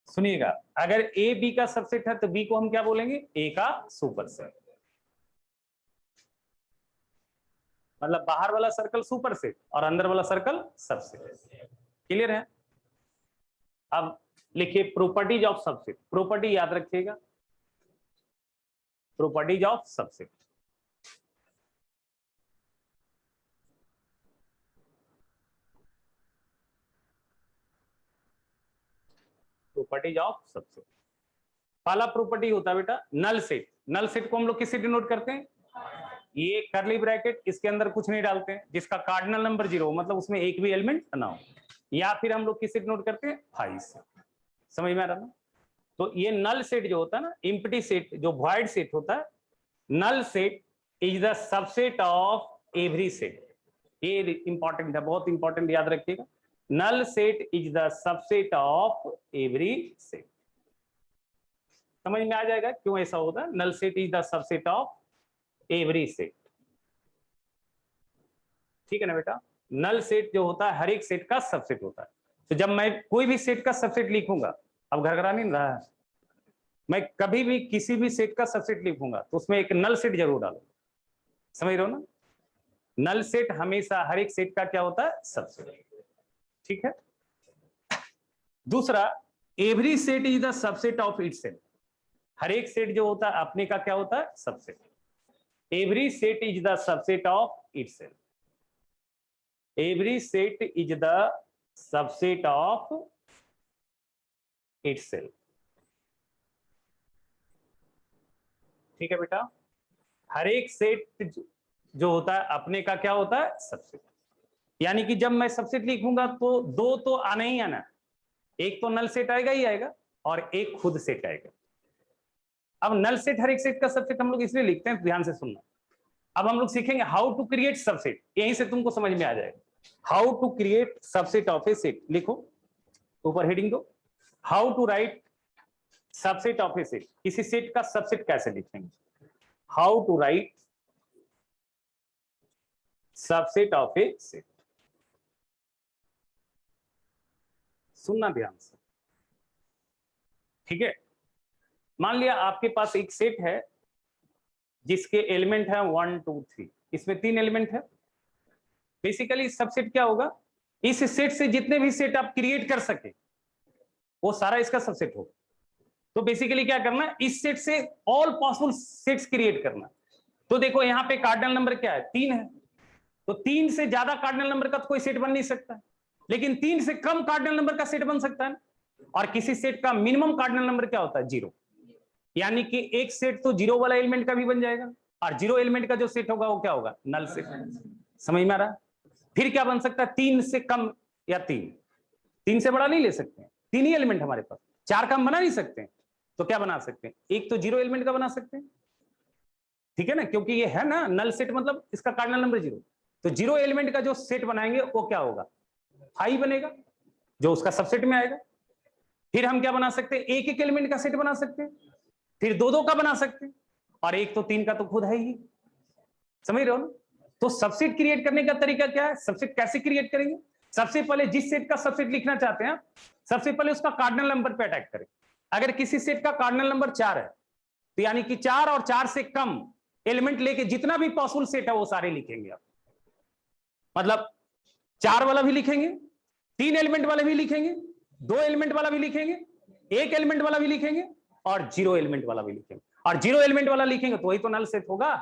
Speaker 1: सुनिएगा, अगर A B का subset है तो B को हम क्या बोलेंगे, A का सुपरसेट। मतलब बाहर वाला सर्कल सुपरसेट और अंदर वाला सर्कल सबसेट। क्लियर है। अब लिखिए प्रॉपर्टीज ऑफ सबसेट, प्रॉपर्टी याद रखिएगा, properties of subset. Properties of subset. पहला प्रॉपर्टी होता है बेटा नल सेट। नल सेट को हम लोग किससे डिनोट करते हैं? ये करली ब्रैकेट, इसके अंदर कुछ नहीं डालते हैं, जिसका कार्डिनल नंबर 0 मतलब उसमें एक भी एलिमेंट ना हो, या फिर हम लोग किससे डिनोट करते हैं? फाइव से। समझ में आ रहा ना? तो ये नल सेट जो होता है ना, एम्प्टी सेट जो वॉइड सेट होता है, null set is the subset of every set. ये इंपॉर्टेंट है, बहुत इंपॉर्टेंट, याद रखिएगा। Null set is the subset of every set. समझ में आ जाएगा क्यों ऐसा होता है? Null set is the subset of every set. ठीक है ना बेटा? नल सेट जो होता है हर एक सेट का सबसेट होता है। तो जब मैं कोई भी सेट का सबसेट लिखूंगा, अब घरघरा नहीं रहा है, मैं कभी भी किसी भी सेट का सबसेट लिखूंगा तो उसमें एक नल सेट जरूर डालूंगा। समझ रहे हो ना? नल सेट हमेशा हर एक सेट का क्या होता है? सबसेट। ठीक है। दूसरा, every set is the subset of itself. हर एक सेट जो होता है अपने का क्या होता है? Subset. Every set is the subset of itself. Every set is the subset of itself. ठीक है बेटा? हर एक सेट जो होता है अपने का क्या होता है? सबसेट। यानी कि जब मैं सबसेट लिखूंगा तो दो तो आना ही आना, एक तो नल सेट आएगा ही आएगा और एक खुद सेट आएगा। अब नल सेट हर एक सेट का सबसेट हम लोग इसलिए लिखते हैं, ध्यान से सुनना। अब हम लोग सीखेंगे हाउ टू क्रिएट सबसेट, यहीं से तुमको समझ में आ जाएगा। How to create subset of a set, लिखो ऊपर हेडिंग दो, how to write subset of a set. किसी सेट का सबसेट कैसे लिखेंगे? How to write subset of a set. सुनना ध्यान से, ठीक है? मान लिया आपके पास एक सेट है जिसके एलिमेंट है 1 2 3, इसमें 3 एलिमेंट है। बेसिकली सबसेट क्या होगा? इस सेट से जितने भी सेट आप क्रिएट कर सके वो सारा इसका सबसेट होगा। तो बेसिकली क्या करना, इस सेट से ऑल पॉसिबल सेट्स क्रिएट करना। तो देखो यहां पे कार्डिनल नंबर क्या है? 3 है। तो 3 से ज्यादा कार्डिनल नंबर का तो कोई सेट बन नहीं सकता, लेकिन 3 से कम कार्डिनल नंबर का सेट बन सकता है। और किसी सेट का मिनिमम कार्डिनल नंबर क्या होता है? 0। यानी कि एक सेट तो 0 वाला एलिमेंट का भी बन जाएगा, और 0 एलिमेंट का जो सेट होगा वो क्या होगा? Null set. समझ में आ रहा? फिर क्या बन सकता है? 3 से कम या 3 से बड़ा नहीं ले सकते, 3 ही एलिमेंट हमारे पास, 4 का हम बना नहीं सकते। तो क्या बना सकते हैं? एक तो 0 एलिमेंट का बना सकते हैं, ठीक है ना? क्योंकि ये है ना नल सेट, मतलब इसका कार्डिनल नंबर 0। तो 0 एलिमेंट का जो सेट बनाएंगे वो क्या होगा? 5 बनेगा, जो उसका सबसेट में आएगा। फिर हम क्या बना सकते हैं? एक एक एलिमेंट का सेट बना सकते हैं, फिर 2 2 का बना सकते हैं, और एक तो 3 का तो खुद है ही। समझ रहे हो ना? तो सबसेट क्रिएट करने का तरीका क्या है? सबसेट कैसे क्रिएट करेंगे? सबसे पहले जिस सेट का सबसेट लिखना चाहते हैं, सबसे पहले उसका कार्डिनल नंबर पे अटैक करें। अगर किसी सेट का कार्डिनल नंबर 4 है, तो यानी कि 4 और 4 से कम एलिमेंट लेके जितना भी पॉसिबल सेट है वो सारे लिखेंगे आप। मतलब 4 वाला भी लिखेंगे, 3 एलिमेंट वाले भी लिखेंगे, 2 एलिमेंट वाला भी लिखेंगे, 1 एलिमेंट वाला भी लिखेंगे, और 0 एलिमेंट वाला भी लिखेंगे। और 0 एलिमेंट वाला लिखेंगे तो वही तो नल सेट होगा,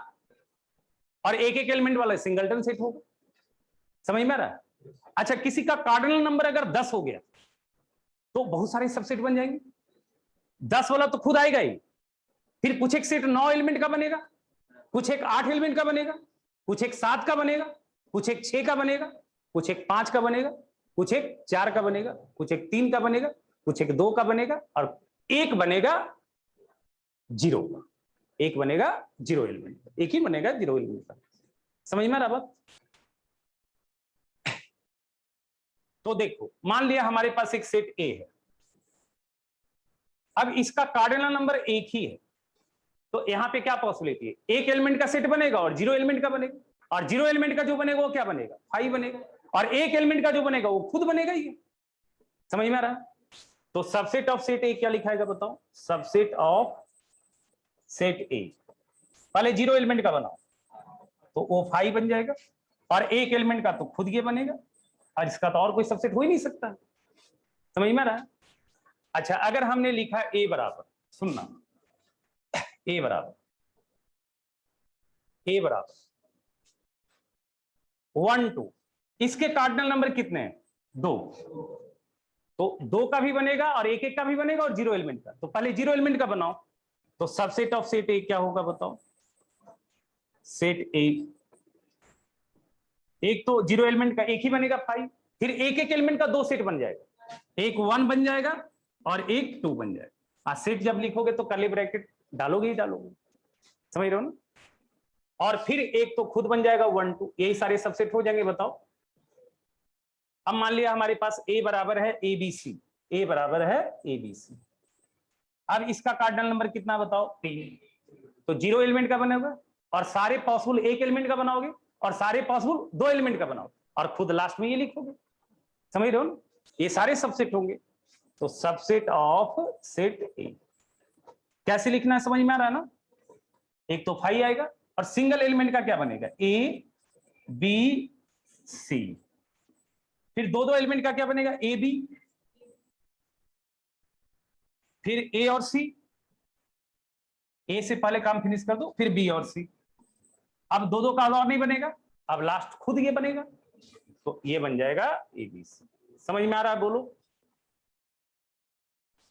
Speaker 1: और एक एक एलिमेंट वाला सिंगलटन सेट होगा। समझ में आ रहा है? अच्छा, किसी का कार्डिनल नंबर अगर 10 हो गया तो बहुत सारे सबसेट बन जाएंगे। 10 वाला तो खुद आएगा ही, फिर कुछ एक सेट 9 एलिमेंट का बनेगा, कुछ एक 8 एलिमेंट का बनेगा, कुछ एक 7 का बनेगा, कुछ एक 6 का बनेगा, कुछ एक 5 का बनेगा, कुछ एक 4 का बनेगा, कुछ एक 3 का बनेगा, कुछ एक 2 का बनेगा, और एक बनेगा 0 का। एक बनेगा 0 एलिमेंट, एक ही बनेगा 0 एलिमेंट का। समझ में आ रहा बात? तो देखो, मान लिया हमारे पास एक सेट ए है, अब इसका कार्डिनल नंबर 1 ही है, तो यहां पे क्या पॉसिबिलिटी है? एक एलिमेंट का सेट बनेगा और 0 एलिमेंट का बनेगा, और 0 एलिमेंट का जो बनेगा वो क्या बनेगा? 5 बनेगा, और एक एलिमेंट का जो बनेगा वो खुद बनेगा ही। समझ में आ रहा? तो सबसेट ऑफ सेट ए क्या लिखाएगा बताओ? सबसेट ऑफ सेट ए, पहले 0 एलिमेंट का बनाओ तो वो 5 बन जाएगा, और एक एलिमेंट का तो खुद ये बनेगा, और इसका तो और कोई सबसेट हो ही नहीं सकता। समझ में आ रहा है? अच्छा, अगर हमने लिखा ए बराबर, सुनना, ए बराबर ए बराबर 1 2, इसके कार्डिनल नंबर कितने हैं? 2, तो 2 का भी बनेगा और 1 1 का भी बनेगा और 0 एलिमेंट का। तो पहले 0 एलिमेंट का बनाओ, तो सबसेट ऑफ सेट ए क्या होगा बताओ? सेट ए, एक तो 0 एलिमेंट का एक ही बनेगा 5, फिर एक एक एलिमेंट का 2 सेट बन जाएगा, एक 1 बन जाएगा और एक 2 बन जाएगा। सेट जब लिखोगे तो कर्ली ब्रैकेट डालोगे ही डालोगे, समझ रहे हो ना? और फिर एक तो खुद बन जाएगा 1 2, यही सारे सबसेट हो जाएंगे। बताओ अब मान लिया हमारे पास ए बराबर है एबीसी, ए बराबर है एबीसी। अब इसका कार्डिनल नंबर कितना बताओ? 3, तो 0 एलिमेंट का बनेगा और सारे पॉसिबल एक एलिमेंट का बनाओगे और सारे पॉसिबल 2 एलिमेंट का बनाओगे और खुद लास्ट में ये लिखोगे, समझ रहे हो ना? ये सारे सबसेट होंगे। तो सबसेट ऑफ सेट ए कैसे लिखना है समझ में आ रहा है ना? एक तो 5 आएगा और सिंगल एलिमेंट का क्या बनेगा? ए बी सी, फिर दो एलिमेंट का क्या बनेगा? ए बी, फिर ए और सी, ए से पहले काम फिनिश कर दो, फिर बी और सी। अब दो का और नहीं बनेगा, अब लास्ट खुद ये बनेगा, तो ये बन जाएगा एबीसी। समझ में आ रहा है? बोलो,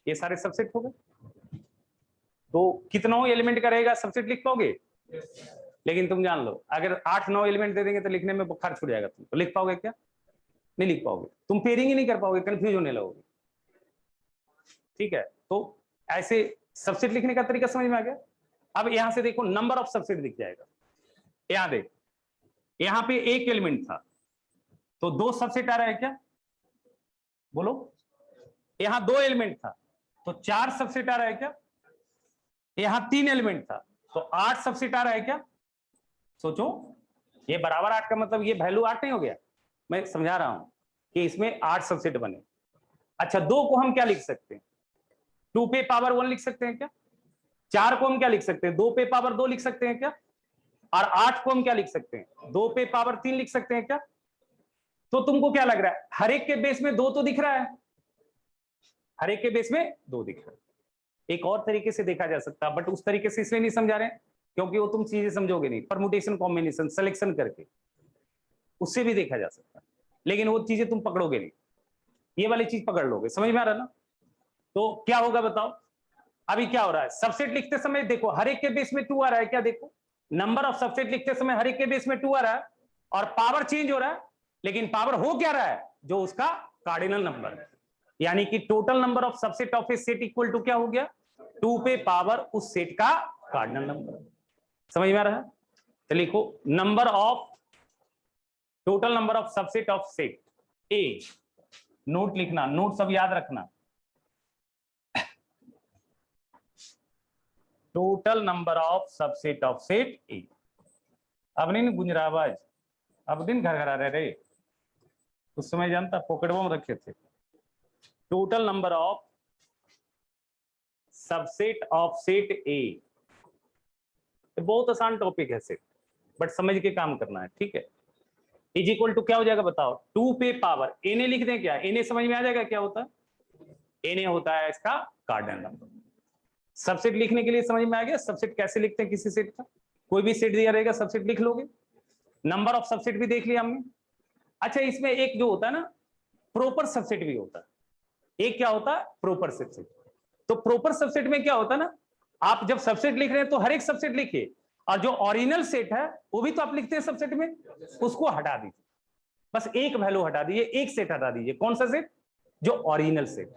Speaker 1: ये सारे सबसेट हो गए। तो कितना एलिमेंट का रहेगा सबसेट लिख पाओगे? लेकिन तुम जान लो अगर 8 9 एलिमेंट दे देंगे तो लिखने में बुखार छूट जाएगा। तुम तो लिख पाओगे क्या? नहीं लिख पाओगे, तुम पेयरिंग ही नहीं कर पाओगे, कंफ्यूज होने लगोगे। ठीक है, तो ऐसे सबसेट लिखने का तरीका समझ में आ गया। अब यहां से देखो नंबर ऑफ सबसेट दिख जाएगा। यहां देख, यहां पे एक एलिमेंट था तो 2 सबसेट आ रहा है क्या? बोलो। यहां 2 एलिमेंट था तो 4 सबसेट आ रहा है क्या? यहां 3 एलिमेंट था तो 8 सबसेट आ रहा है क्या? सोचो, ये बराबर 8 का मतलब ये वैल्यू 8 नहीं हो गया? मैं समझा रहा हूं कि इसमें 8 सबसेट बने। अच्छा, 2 को हम क्या लिख सकते हैं? 2 पे पावर 1 लिख सकते हैं क्या? 4 को हम क्या लिख सकते हैं? 2 पे पावर 2 लिख सकते हैं क्या? और 8 को हम क्या लिख सकते हैं? 2 पे पावर 3 लिख सकते हैं क्या? तो तुमको क्या लग रहा है? हर एक के बेस में 2 तो दिख रहा है, हर एक के बेस में 2 दिख रहा है। एक और तरीके से देखा जा सकता है, बट उस तरीके से इसलिए नहीं समझा रहे हैं क्योंकि वो तुम चीजें समझोगे नहीं। परमुटेशन, कॉम्बिनेशन, सिलेक्शन करके उससे भी देखा जा सकता है, लेकिन वो चीजें तुम पकड़ोगे नहीं, ये वाली चीज पकड़ लोगे। समझ में आ रहा है ना? तो क्या होगा बताओ? अभी क्या हो रहा है? सबसेट लिखते समय देखो हर एक के बेस में 2 आ रहा है क्या? देखो नंबर ऑफ सबसेट लिखते समय हर एक के बेस में 2 आ रहा है और पावर चेंज हो रहा है, लेकिन पावर हो क्या रहा है? जो उसका कार्डिनल नंबर है, यानी कि total number of subset of a set equal to क्या हो गया? 2 पे पावर उस सेट का कार्डिनल नंबर। समझ में आ रहा है? तो लिखो number of, total number of subset of set A. Note लिखना, नोट सब याद रखना। Total number of subset of set ए। अब नहीं गुंज रहा आवाज? अब दिन घर घर आ रहे, उस समय जानता पॉकेटबो में रखे थे। Total number of subset of set ए, बहुत आसान टॉपिक है सेट, बट समझ के काम करना है, ठीक है? इज इक्वल टू क्या हो जाएगा बताओ? 2 पे पावर एन लिख दें क्या? एन समझ में आ जाएगा क्या होता है? एन होता है इसका कार्डिनल नंबर। सबसेट लिखने के लिए समझ में आ गया सबसेट कैसे लिखते हैं किसी सेट का? कोई भी सेट दिया रहेगा सबसेट लिख लोगे। नंबर ऑफ सबसेट भी देख लिया हमने। अच्छा, इसमें एक जो होता है ना प्रॉपर सबसेट भी होता है। एक क्या होता है? Proper subset. तो प्रॉपर सबसेट में क्या होता है ना, आप जब सबसेट लिख रहे हैं तो हर एक सबसेट लिखिए और जो ओरिजिनल सेट है वो भी तो आप लिखते हैं सबसेट में, उसको हटा दीजिए। बस एक वैल्यू हटा दीजिए, एक सेट हटा दीजिए। कौन सा सेट? जो ओरिजिनल सेट।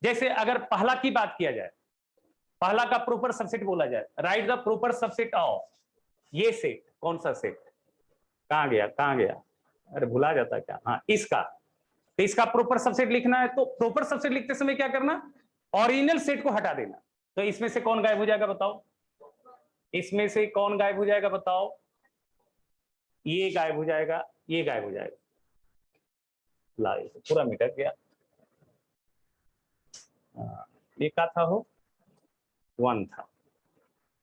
Speaker 1: जैसे अगर पहला की बात किया जाए, पहला का प्रॉपर सबसेट बोला जाए, right the proper subset of ये सेट। कौन सा सेट? कहां गया, कहां गया? अरे भुला जाता क्या? हाँ, इसका। तो इसका प्रॉपर सबसेट लिखना है तो प्रॉपर सबसेट लिखते समय क्या करना? ओरिजिनल सेट को हटा देना। तो इसमें से कौन गायब हो जाएगा बताओ? इसमें से कौन गायब हो जाएगा बताओ? ये गायब हो जाएगा, ये गायब हो जाएगा। ला, पूरा मिटा गया। ये क्या था? हो 1 था,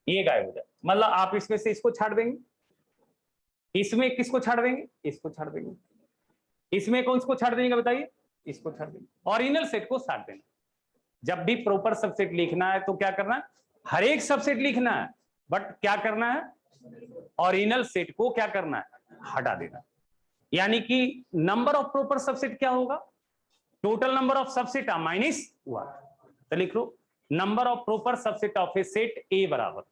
Speaker 1: ये गायब हो जाए। मतलब आप इसमें से इसको छाड़ देंगे, इसमें किसको छाड़ देंगे? इसको छाड़ देंगे। इसमें कौन इसको छाड़ देंगे बताइए? इसको छाड़ देंगे। ओरिजिनल सेट को छाड़ देना। जब भी प्रॉपर सबसेट लिखना है तो क्या करना है? हर एक सबसेट लिखना है, बट क्या करना है? ओरिजिनल सेट को क्या करना है, हटा देना। यानी कि नंबर ऑफ प्रॉपर सबसेट क्या होगा, total number of subset minus 1। तो लिख लो number of proper subset of a set A बराबर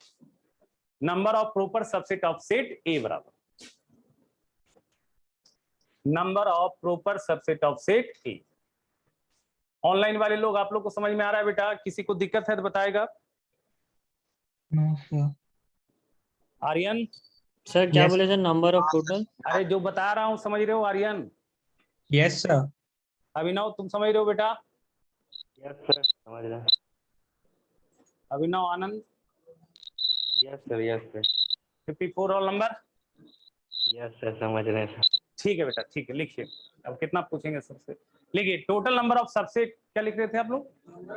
Speaker 1: number of proper subset of set A बराबर number of proper subset of set A. Online वाले लोग, आप लोग को समझ में आ रहा है बेटा? किसी को दिक्कत है तो बताएगा। आर्यन
Speaker 2: सर क्या बोले सर, नंबर ऑफ टोटल?
Speaker 1: अरे जो बता रहा हूं समझ रहे हो आर्यन?
Speaker 3: Yes sir.
Speaker 1: अभिनव तुम समझ रहे हो बेटा?
Speaker 2: यस सर समझ रहे हैं।
Speaker 1: Abhinav Anand?
Speaker 2: Yes sir, yes sir.
Speaker 1: 54 roll number?
Speaker 2: Yes sir समझ रहे हैं सर।
Speaker 1: ठीक है बेटा, ठीक है, लिखिए। अब कितना पूछेंगे सबसे, लिखिए टोटल नंबर ऑफ सबसेट, क्या लिख रहे थे आप लोग?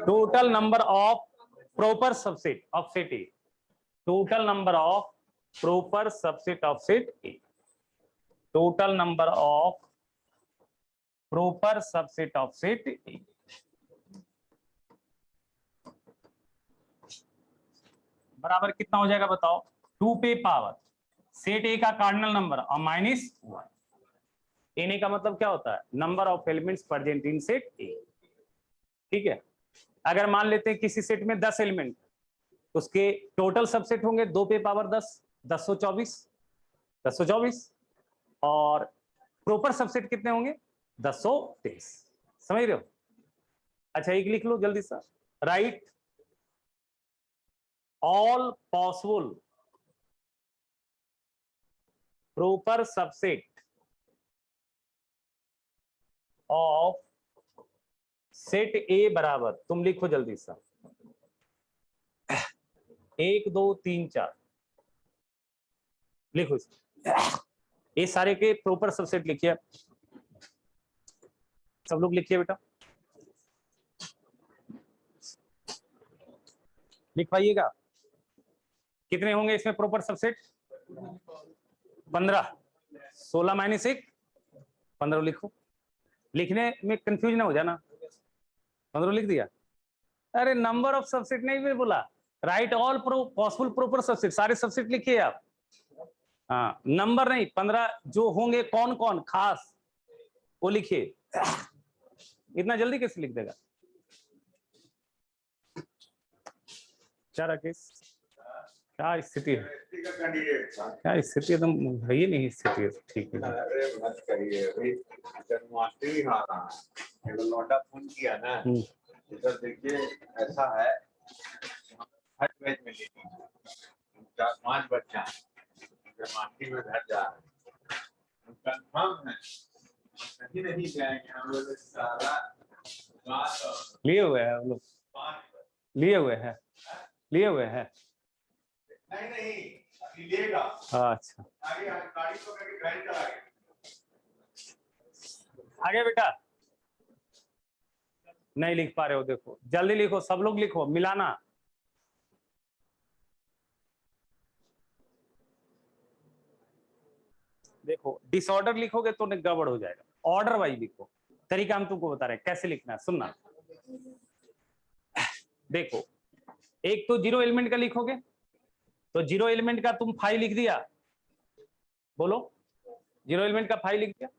Speaker 1: Total number of proper subset of set A. Total number of proper subset of set A. Total number of proper subset of set A बराबर कितना हो जाएगा बताओ? 2 पे पावर सेट ए का कार्डिनल नंबर और माइनस 1। एन का मतलब क्या होता है? Number of elements present in set ए। ठीक है, अगर मान लेते हैं किसी सेट में 10 एलिमेंट, उसके टोटल सबसेट होंगे 2 पे पावर 10, 1024 और प्रॉपर सबसेट कितने होंगे? 1023। समझ रहे हो? अच्छा एक लिख लो जल्दी सा, right all possible proper subset of set A बराबर, तुम लिखो जल्दी सा 1 2 3 4 लिखो ये सारे के प्रॉपर सबसेट लिखिए, सब लोग लिखिए बेटा, लिख पाइएगा? कितने होंगे इसमें प्रॉपर सबसेट? 15। 16 माइनस 1 15 लिखो। लिखने में कंफ्यूज ना हो जाना। 15 लिख दिया? अरे नंबर ऑफ सबसेट नहीं मैं बोला, right all possible proper subset, सारे सबसेट लिखिए आप। हाँ नंबर नहीं, 15 जो होंगे कौन कौन खास वो लिखिए। इतना जल्दी कैसे लिख देगा? क्या राकेश, क्या स्थिति है? क्या स्थिति? एकदम है ही नहीं स्थिति। ठीक है
Speaker 4: मत करिए भाई, जन्माष्टमी आ रहा है, लौटा फोन किया ना, इधर देखिए ऐसा है, हर बैच में लेनी 4-5 बच्चा जन्माष्टमी में घर जा रहे हैं, कंफर्म है कहीं नहीं जाएंगे हम लोग। सारा
Speaker 1: लिए हुए हैं हम लोग, लिए हुए हैं, लिए हुए हैं।
Speaker 4: नहीं लेगा।
Speaker 1: अच्छा
Speaker 4: आगे गाड़ी को करके गाड़ी चलाएंगे।
Speaker 1: आगे बेटा नहीं लिख पा रहे हो, देखो जल्दी लिखो, सब लोग लिखो, मिलाना। देखो डिसऑर्डर लिखोगे तो गड़बड़ हो जाएगा, ऑर्डर वाइज लिखो। तरीका हम तुमको बता रहे हैं कैसे लिखना है, सुनना। देखो एक तो 0 एलिमेंट का लिखोगे तो 0 एलिमेंट का तुम 5 लिख दिया, बोलो 0 एलिमेंट का 5 लिख दिया,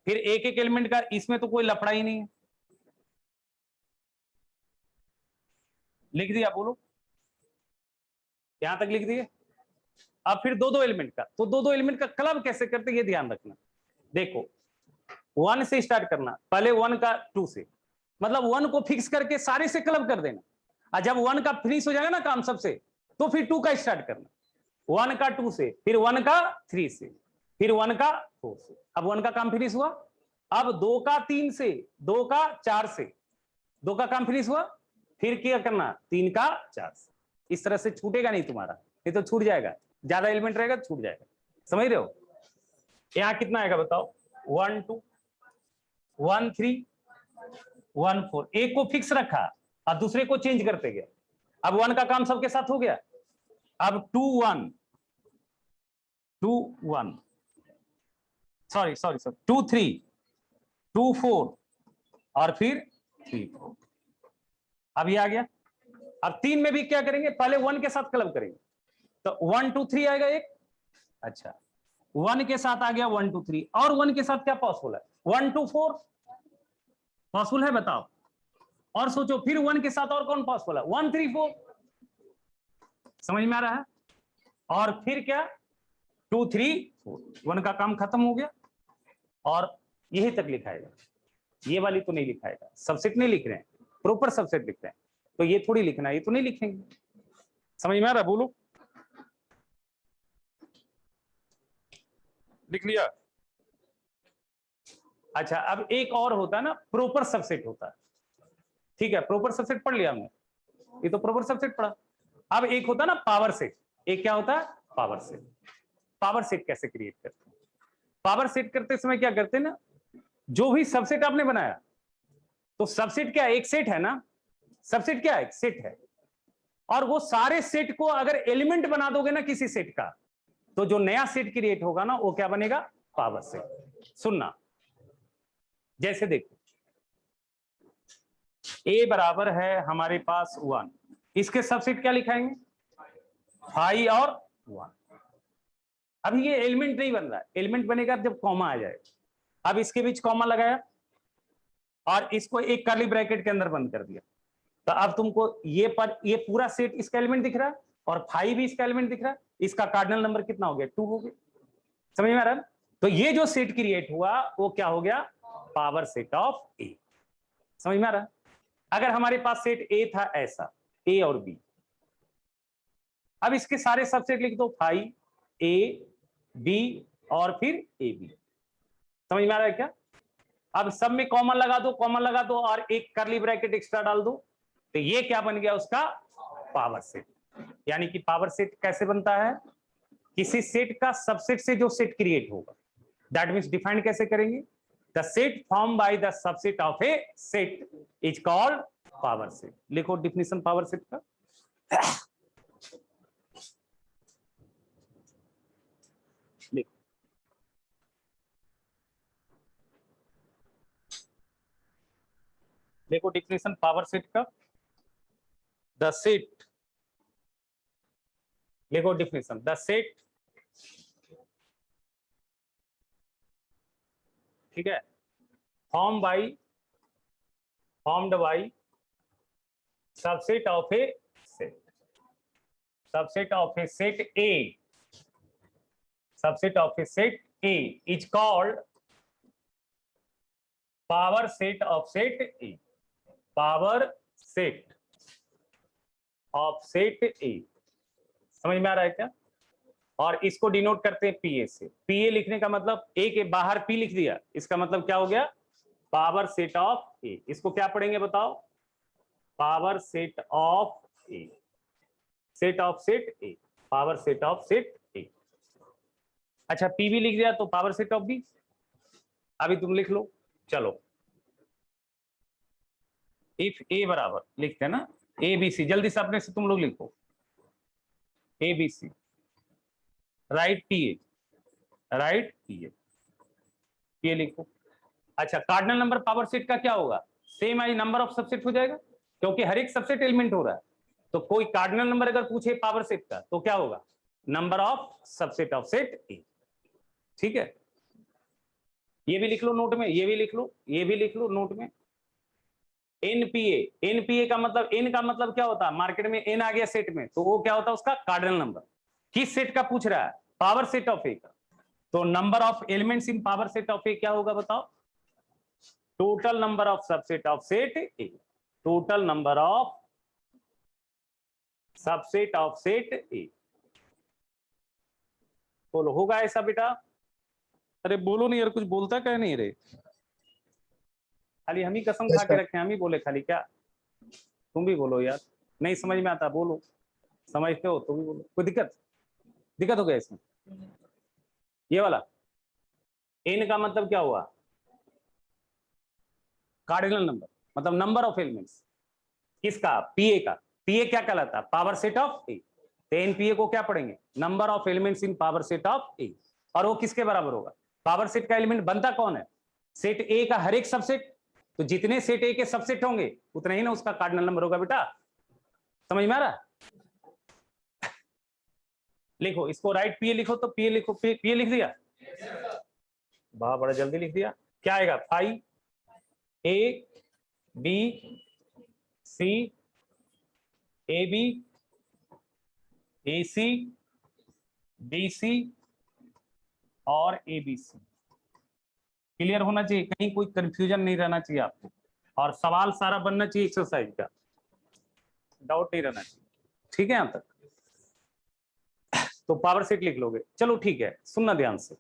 Speaker 1: फिर एक एक एलिमेंट का, इसमें तो कोई लफड़ा ही नहीं है, लिख दिया, बोलो यहां तक लिख दिए। अब फिर 2-2 एलिमेंट का, तो 2-2 एलिमेंट का क्लब कैसे करते ये ध्यान रखना। देखो 1 से स्टार्ट करना, पहले 1 का 2 से, मतलब 1 को फिक्स करके सारे से क्लब कर देना, और जब 1 का फिनिश हो जाएगा ना काम सबसे, तो फिर 2 का स्टार्ट करना, 1 का 2 से, फिर 1 का 3 से, फिर 1 का 4 से। अब 1 का काम फिनिश हुआ, अब 2 का 3 से, 2 का 4 से, 2 का काम फिनिश हुआ, फिर क्या करना 3 का 4 से। इस तरह से छूटेगा नहीं तुम्हारा, ये तो छूट जाएगा, ज्यादा एलिमेंट रहेगा छूट जाएगा। समझ रहे हो? यहां कितना आएगा बताओ? 1 2 1 3 1 4। एक को फिक्स रखा और दूसरे को चेंज करते गए। अब 1 का काम सबके साथ हो गया, अब 2 1 2 1 सॉरी 2 3 2 4 और फिर 3 4। अब ये आ गया। अब 3 में भी क्या करेंगे, पहले 1 के साथ क्लब करेंगे, तो 1 2 3 आएगा एक, अच्छा 1 के साथ आ गया 1 2 3 और 1 के साथ क्या पॉसिबल है 1 2 4 पॉसिबल है बताओ और सोचो फिर 1 के साथ और कौन पॉसिबल है 1 3 4 समझ में आ रहा है और फिर क्या 2 3 4 1 का काम खत्म हो गया और यही तक लिखाएगा ये वाली तो नहीं लिखाएगा सबसेट नहीं लिख रहे हैं प्रॉपर सबसेट लिख रहे हैं तो ये थोड़ी लिखना है ये तो नहीं लिखेंगे समझ में आ रहा बोलो लिख लिया अच्छा अब एक और होता है ना प्रॉपर सबसेट होता है ठीक है प्रॉपर सबसेट पढ़ लिया हमने ये तो प्रॉपर सबसेट पढ़ा अब एक होता है ना पावर सेट एक क्या होता है पावर सेट कैसे क्रिएट करते हैं पावर सेट करते समय क्या करते हैं ना जो भी सबसेट आपने बनाया तो सबसेट क्या एक सेट है ना सबसेट क्या है सेट है और वो सारे सेट को अगर एलिमेंट बना दोगे ना किसी सेट का तो जो नया सेट क्रिएट होगा ना वो क्या बनेगा पावर सेट सुनना जैसे देखो ए बराबर है हमारे पास 1 इसके सबसेट क्या लिखाएंगे 5 और 1 अभी ये एलिमेंट नहीं बन रहा है एलिमेंट बनेगा जब कॉमा आ जाए अब इसके बीच कॉमा लगाया और इसको एक कर्ली ब्रैकेट के अंदर बंद कर दिया तो अब तुमको ये पूरा सेट इसका एलिमेंट दिख रहा है और 5 भी इसका एलिमेंट दिख रहा है इसका कार्डिनल नंबर कितना हो गया 2 हो गया समझ में आ रहा है तो ये जो सेट क्रिएट हुआ वो क्या हो गया पावर सेट ऑफ ए समझ में आ रहा है अगर हमारे पास सेट ए था ऐसा ए और बी अब इसके सारे सबसेट लिख दो 5 ए बी और फिर ए बी समझ में आ रहा है क्या अब सब में कॉमन लगा दो और एक कर्ली ब्रैकेट एक्स्ट्रा डाल दो तो ये क्या बन गया उसका पावर सेट यानी कि पावर सेट कैसे बनता है किसी सेट का सबसेट से जो सेट क्रिएट होगा दैट मींस डिफाइन कैसे करेंगे the set form by the subset of a set is called power set लिखो डिफिनेशन पावर सेट का देखो डिफिनेशन पावर सेट का द सेट देखो डिफिनेशन द सेट ठीक है formed by subset of a set A subset of a set A is called power set of set A power set of set ए समझ में आ रहा है क्या और इसको डिनोट करते हैं पीए से पीए लिखने का मतलब ए के बाहर पी लिख दिया इसका मतलब क्या हो गया पावर सेट ऑफ ए इसको क्या पढ़ेंगे बताओ power set of a set of set A power set of set ए अच्छा पी भी लिख दिया तो पावर सेट ऑफ बी अभी तुम लिख लो चलो इफ ए बराबर लिखते हैं ना ए बी सी जल्दी से अपने से तुम लोग लिखो ए बी सी राइट पीए लिखो अच्छा कार्डिनल नंबर पावर सेट का क्या होगा same I number of subset हो जाएगा क्योंकि हर एक सबसेट एलिमेंट हो रहा है तो कोई कार्डिनल नंबर अगर पूछे पावर सेट का तो क्या होगा number of subset of set ए ठीक है ये भी लिख लो नोट में ये भी लिख लो नोट में एनपीए का मतलब एन का मतलब क्या होता है मार्केट में एन आ गया सेट में तो वो क्या होता है उसका कार्डिनल नंबर किस सेट का पूछ रहा है पावर सेट ऑफ ए का तो number of elements in power set of A क्या होगा बताओ total number of subset of set A total number of subset of set A बोलो होगा ऐसा बेटा अरे बोलो नहीं यार कुछ बोलता क्या नहीं रे खाली हम ही कसम खा के रखे हम ही बोले खाली क्या तुम भी बोलो यार नहीं समझ में आता बोलो समझते हो तो भी बोलो कोई दिक्कत हो गया इसमें ये वाला एन का मतलब क्या हुआ कार्डिनल नंबर मतलब नंबर ऑफ एलिमेंट्स किसका पीए का पीए क्या कहलाता है पावर सेट ऑफ ए तो एनपीए को क्या पढ़ेंगे number of elements in power set of A और वो किसके बराबर होगा पावर सेट का एलिमेंट बनता कौन है सेट ए का हर एक सबसेट तो जितने सेट ए के सबसेट होंगे उतना ही ना उसका कार्डिनल नंबर होगा बेटा समझ में आ रहा लिखो इसको, राइट पी ए लिखो, तो पी ए लिखो, पी ए लिख दिया, वाह बड़ा जल्दी लिख दिया। क्या आएगा? 5 A B C A B A C B C और ए बी सी। क्लियर होना चाहिए, कहीं कोई कंफ्यूजन नहीं रहना चाहिए आपको, और सवाल सारा बनना चाहिए एक्सरसाइज का, डाउट नहीं रहना चाहिए। ठीक है यहां तक? तो पावर सेट लिख लोगे, चलो ठीक है, सुनना ध्यान से।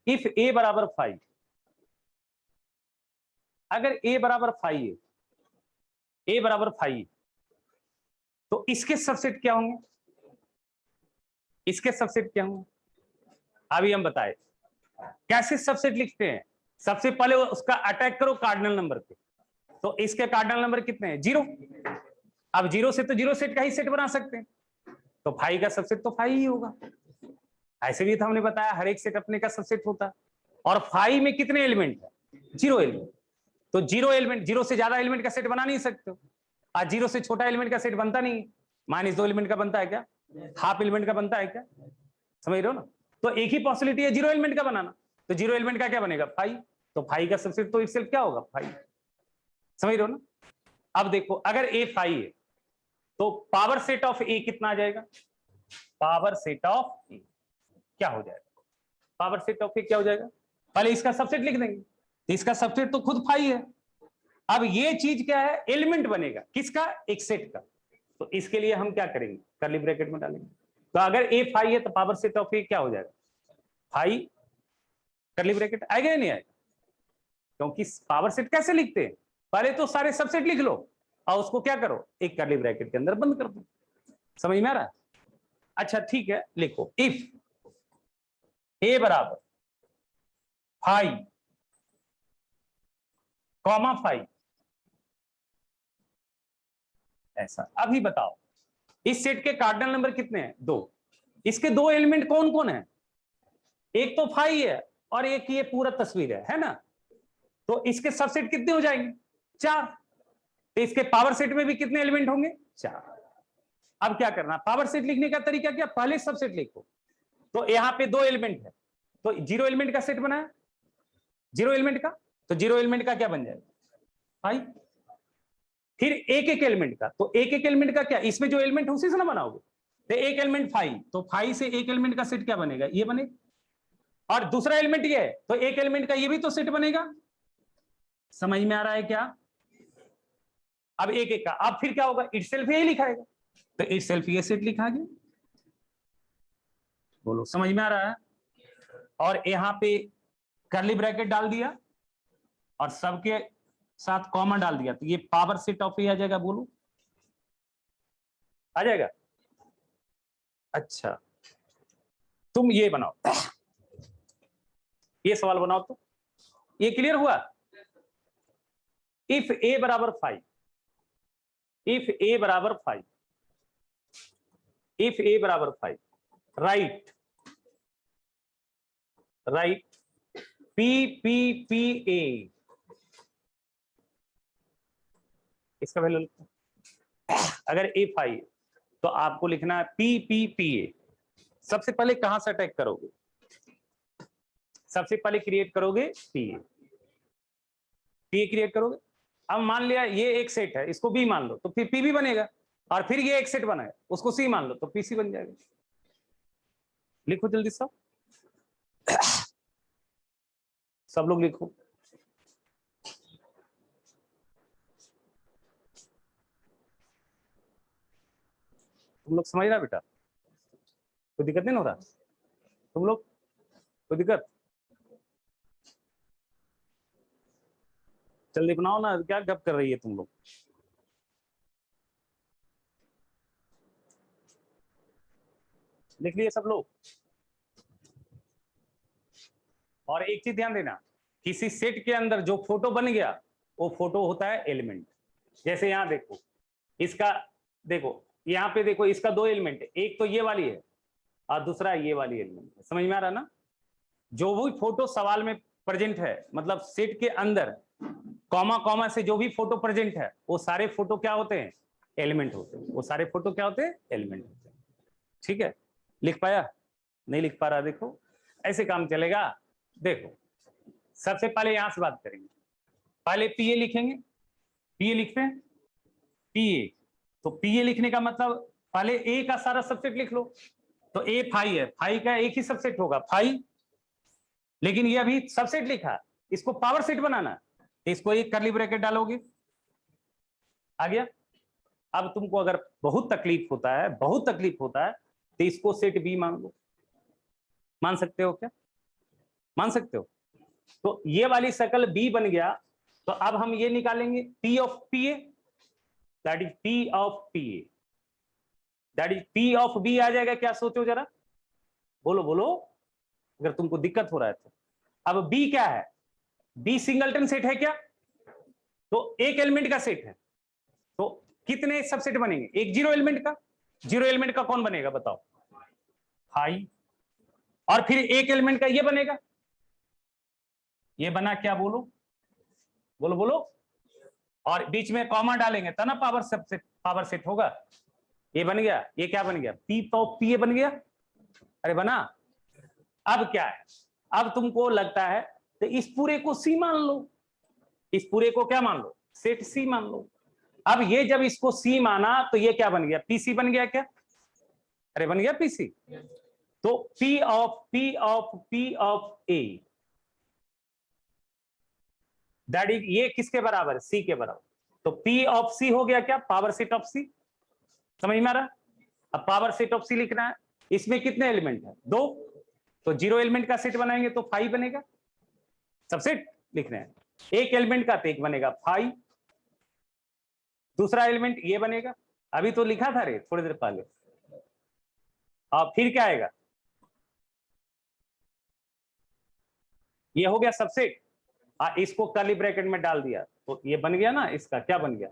Speaker 1: इफ ए बराबर 5, अगर ए बराबर 5 है, ए बराबर 5, तो इसके सबसेट क्या होंगे? इसके सबसेट क्या होंगे? अभी हम बताए कैसे सबसेट लिखते हैं। सबसे पहले उसका अटैक करो कार्डिनल नंबर पे, तो इसके कार्डिनल नंबर कितने हैं? 0। अब 0 से तो 0 सेट का ही सेट बना सकते हैं, तो 5 का सबसेट तो 5 ही होगा। ऐसे भी तो हमने बताया हर एक सेट अपने का सबसेट होता है, और 5 में कितने एलिमेंट है? 0 एलिमेंट। तो 0 एलिमेंट, 0 से ज्यादा एलिमेंट का सेट बना नहीं सकते हो, आज 0 से छोटा एलिमेंट का सेट बनता नहीं है। -2 एलिमेंट का बनता है क्या? हाफ एलिमेंट का बनता है क्या? समझ रहे हो ना? तो एक ही पॉसिबिलिटी है 0 एलिमेंट का बनाना, तो 0 एलिमेंट का क्या बनेगा? 5। तो 5 का सबसेट तो इटसेल्फ क्या होगा? 5। समझ रहे हो ना? अब देखो, अगर ए 5 है तो पावर सेट ऑफ ए कितना आ जाएगा? पावर सेट ऑफ ए क्या हो जाएगा? पावर सेट ऑफ ए क्या हो जाएगा? पहले इसका सबसेट लिख देंगे, तो इसका सबसेट तो खुद 5 है। अब ये चीज क्या है? एलिमेंट बनेगा किसका? एक सेट का। तो इसके लिए हम क्या करेंगे? कर्ली ब्रैकेट में डालेंगे। तो अगर ए 5 है तो पावर सेट ऑफ ए क्या हो जाएगा? 5 कर्ली ब्रैकेट आएगा या नहीं आएगा? क्योंकि पावर सेट कैसे लिखते हैं? पहले तो सारे सबसेट लिख लो और उसको क्या करो? एक कर्ली ब्रैकेट के अंदर बंद कर दो। समझ में आ रहा है? अच्छा ठीक है, लिखो इफ ए बराबर 5 कॉमा 5, ऐसा। अभी बताओ इस सेट के कार्डिनल नंबर कितने हैं? 2। इसके 2 एलिमेंट कौन कौन है? एक तो 5 है और एक ये पूरा तस्वीर है ना? तो इसके सबसेट कितने हो जाएंगे? 4। तो इसके पावर सेट में भी कितने एलिमेंट होंगे? 4। अब क्या करना? पावर सेट लिखने का तरीका क्या? पहले सबसेट लिखो। तो यहां पे 2 एलिमेंट है, तो 0 एलिमेंट का सेट बनाया, 0 एलिमेंट का, तो 0 एलिमेंट का क्या बन जाएगा? 5। फिर एक एक एलिमेंट का, तो एक एक एलिमेंट का क्या? इसमें जो एलिमेंट है उसी से ना बनाओगे। तो एक एलिमेंट 5, तो 5 से एक एलिमेंट का सेट क्या बनेगा? ये बनेगा। और दूसरा एलिमेंट ये है, तो एक एलिमेंट का ये भी तो सेट बनेगा। समझ में आ रहा है क्या? अब एक एक का, अब फिर क्या होगा? इटसेल्फ ये लिखाएगा, तो इटसेल्फ ये सेट लिखा गया। बोलो समझ में आ रहा है? और यहां पे कर्ली ब्रैकेट डाल दिया और सबके साथ कॉमा डाल दिया, तो ये पावर सेट ऑफ ए आ जाएगा। बोलो आ जाएगा? अच्छा तुम ये बनाओ, ये सवाल बनाओ, तो ये क्लियर हुआ? इफ ए बराबर 5, इफ ए बराबर 5, इफ ए बराबर 5, right P P P A, इसका वैल्यू अगर ए 5 तो आपको लिखना है पी पी पी ए। सबसे पहले कहां से अटैक करोगे? सबसे पहले क्रिएट करोगे पी ए क्रिएट करोगे। अब मान लिया ये एक सेट है, इसको बी मान लो, तो फिर पी भी बनेगा, और फिर ये एक सेट बना है, उसको सी मान लो, तो पीसी बन जाएगा। लिखो जल्दी सब लोग लिखो। तुम लोग समझ रहा बेटा? कोई दिक्कत नहीं हो रहा? तुम लोग कोई दिक्कत? जल्दी बनाओ ना, क्या गप कर रही है तुम लोग? लिख लिए सब लोग? और एक चीज ध्यान देना, किसी सेट के अंदर जो फोटो बन गया वो फोटो होता है एलिमेंट। जैसे यहां देखो, इसका देखो, यहाँ पे देखो, इसका 2 एलिमेंट है, एक तो ये वाली है और दूसरा ये वाली एलिमेंट है। समझ में आ रहा ना? जो भी फोटो सवाल में प्रेजेंट है, मतलब सेट के अंदर कॉमा कॉमा से जो भी फोटो प्रेजेंट है, वो सारे फोटो क्या होते हैं? एलिमेंट होते हैं। वो सारे फोटो क्या होते हैं? एलिमेंट होते हैं। ठीक है? लिख पाया? नहीं लिख पा रहा? देखो ऐसे काम चलेगा। देखो सबसे पहले यहां से बात करेंगे, पहले पीए लिखेंगे, पीए लिखते हैं, पीए। तो पीए लिखने का मतलब पहले ए का सारा सबसेट लिख लो। तो ए फाई है, फाई का एक ही सबसेट होगा फाई, लेकिन ये अभी सबसेट लिखा, इसको पावर सेट बनाना, इसको एक कर्ली ब्रैकेट डालोगे, आ गया। अब तुमको अगर बहुत तकलीफ होता है, बहुत तकलीफ होता है, तो इसको सेट बी मान लो। मान सकते हो क्या? मान सकते हो? तो ये वाली शक्ल बी बन गया। तो अब हम ये निकालेंगे P of P A, that is P of P A, that is P of B आ जाएगा क्या? सोचो जरा, बोलो बोलो, अगर तुमको दिक्कत हो रहा है तो। अब बी क्या है? बी सिंगलटन सेट है क्या? तो एक एलिमेंट का सेट है, तो कितने सबसेट बनेंगे? एक जीरो एलिमेंट का, जीरो एलिमेंट का कौन बनेगा बताओ? फाई। और फिर एक एलिमेंट का ये बनेगा, ये बना क्या? बोलो बोलो बोलो। और बीच में कॉमा डालेंगे तब ना पावर सबसेट, पावर सेट होगा। ये बन गया, ये क्या बन गया? पी ऑफ पी ए बन गया। अरे बना। अब क्या है? अब तुमको लगता है तो इस पूरे को सी मान लो, इस पूरे को क्या मान लो? सेट सी मान लो। अब ये जब इसको सी माना तो ये क्या बन गया? पीसी बन गया क्या? अरे बन गया पीसी। तो P of P of P of A, that is ये किसके बराबर? सी के बराबर। तो पी ऑफ सी हो गया क्या? पावर सेट ऑफ सी। समझ में आ रहा? अब पावर सेट ऑफ सी लिखना है, इसमें कितने एलिमेंट है? दो। तो जीरो एलिमेंट का सेट बनाएंगे तो फाइव बनेगा, सबसेट लिखना है। एक एलिमेंट का तो एक बनेगा फाइव, दूसरा एलिमेंट ये बनेगा, अभी तो लिखा था रे थोड़ी देर पहले। अब फिर क्या आएगा? ये हो गया सबसेट, इसको कर्ली ब्रैकेट में डाल दिया तो ये बन गया ना, इसका क्या बन गया?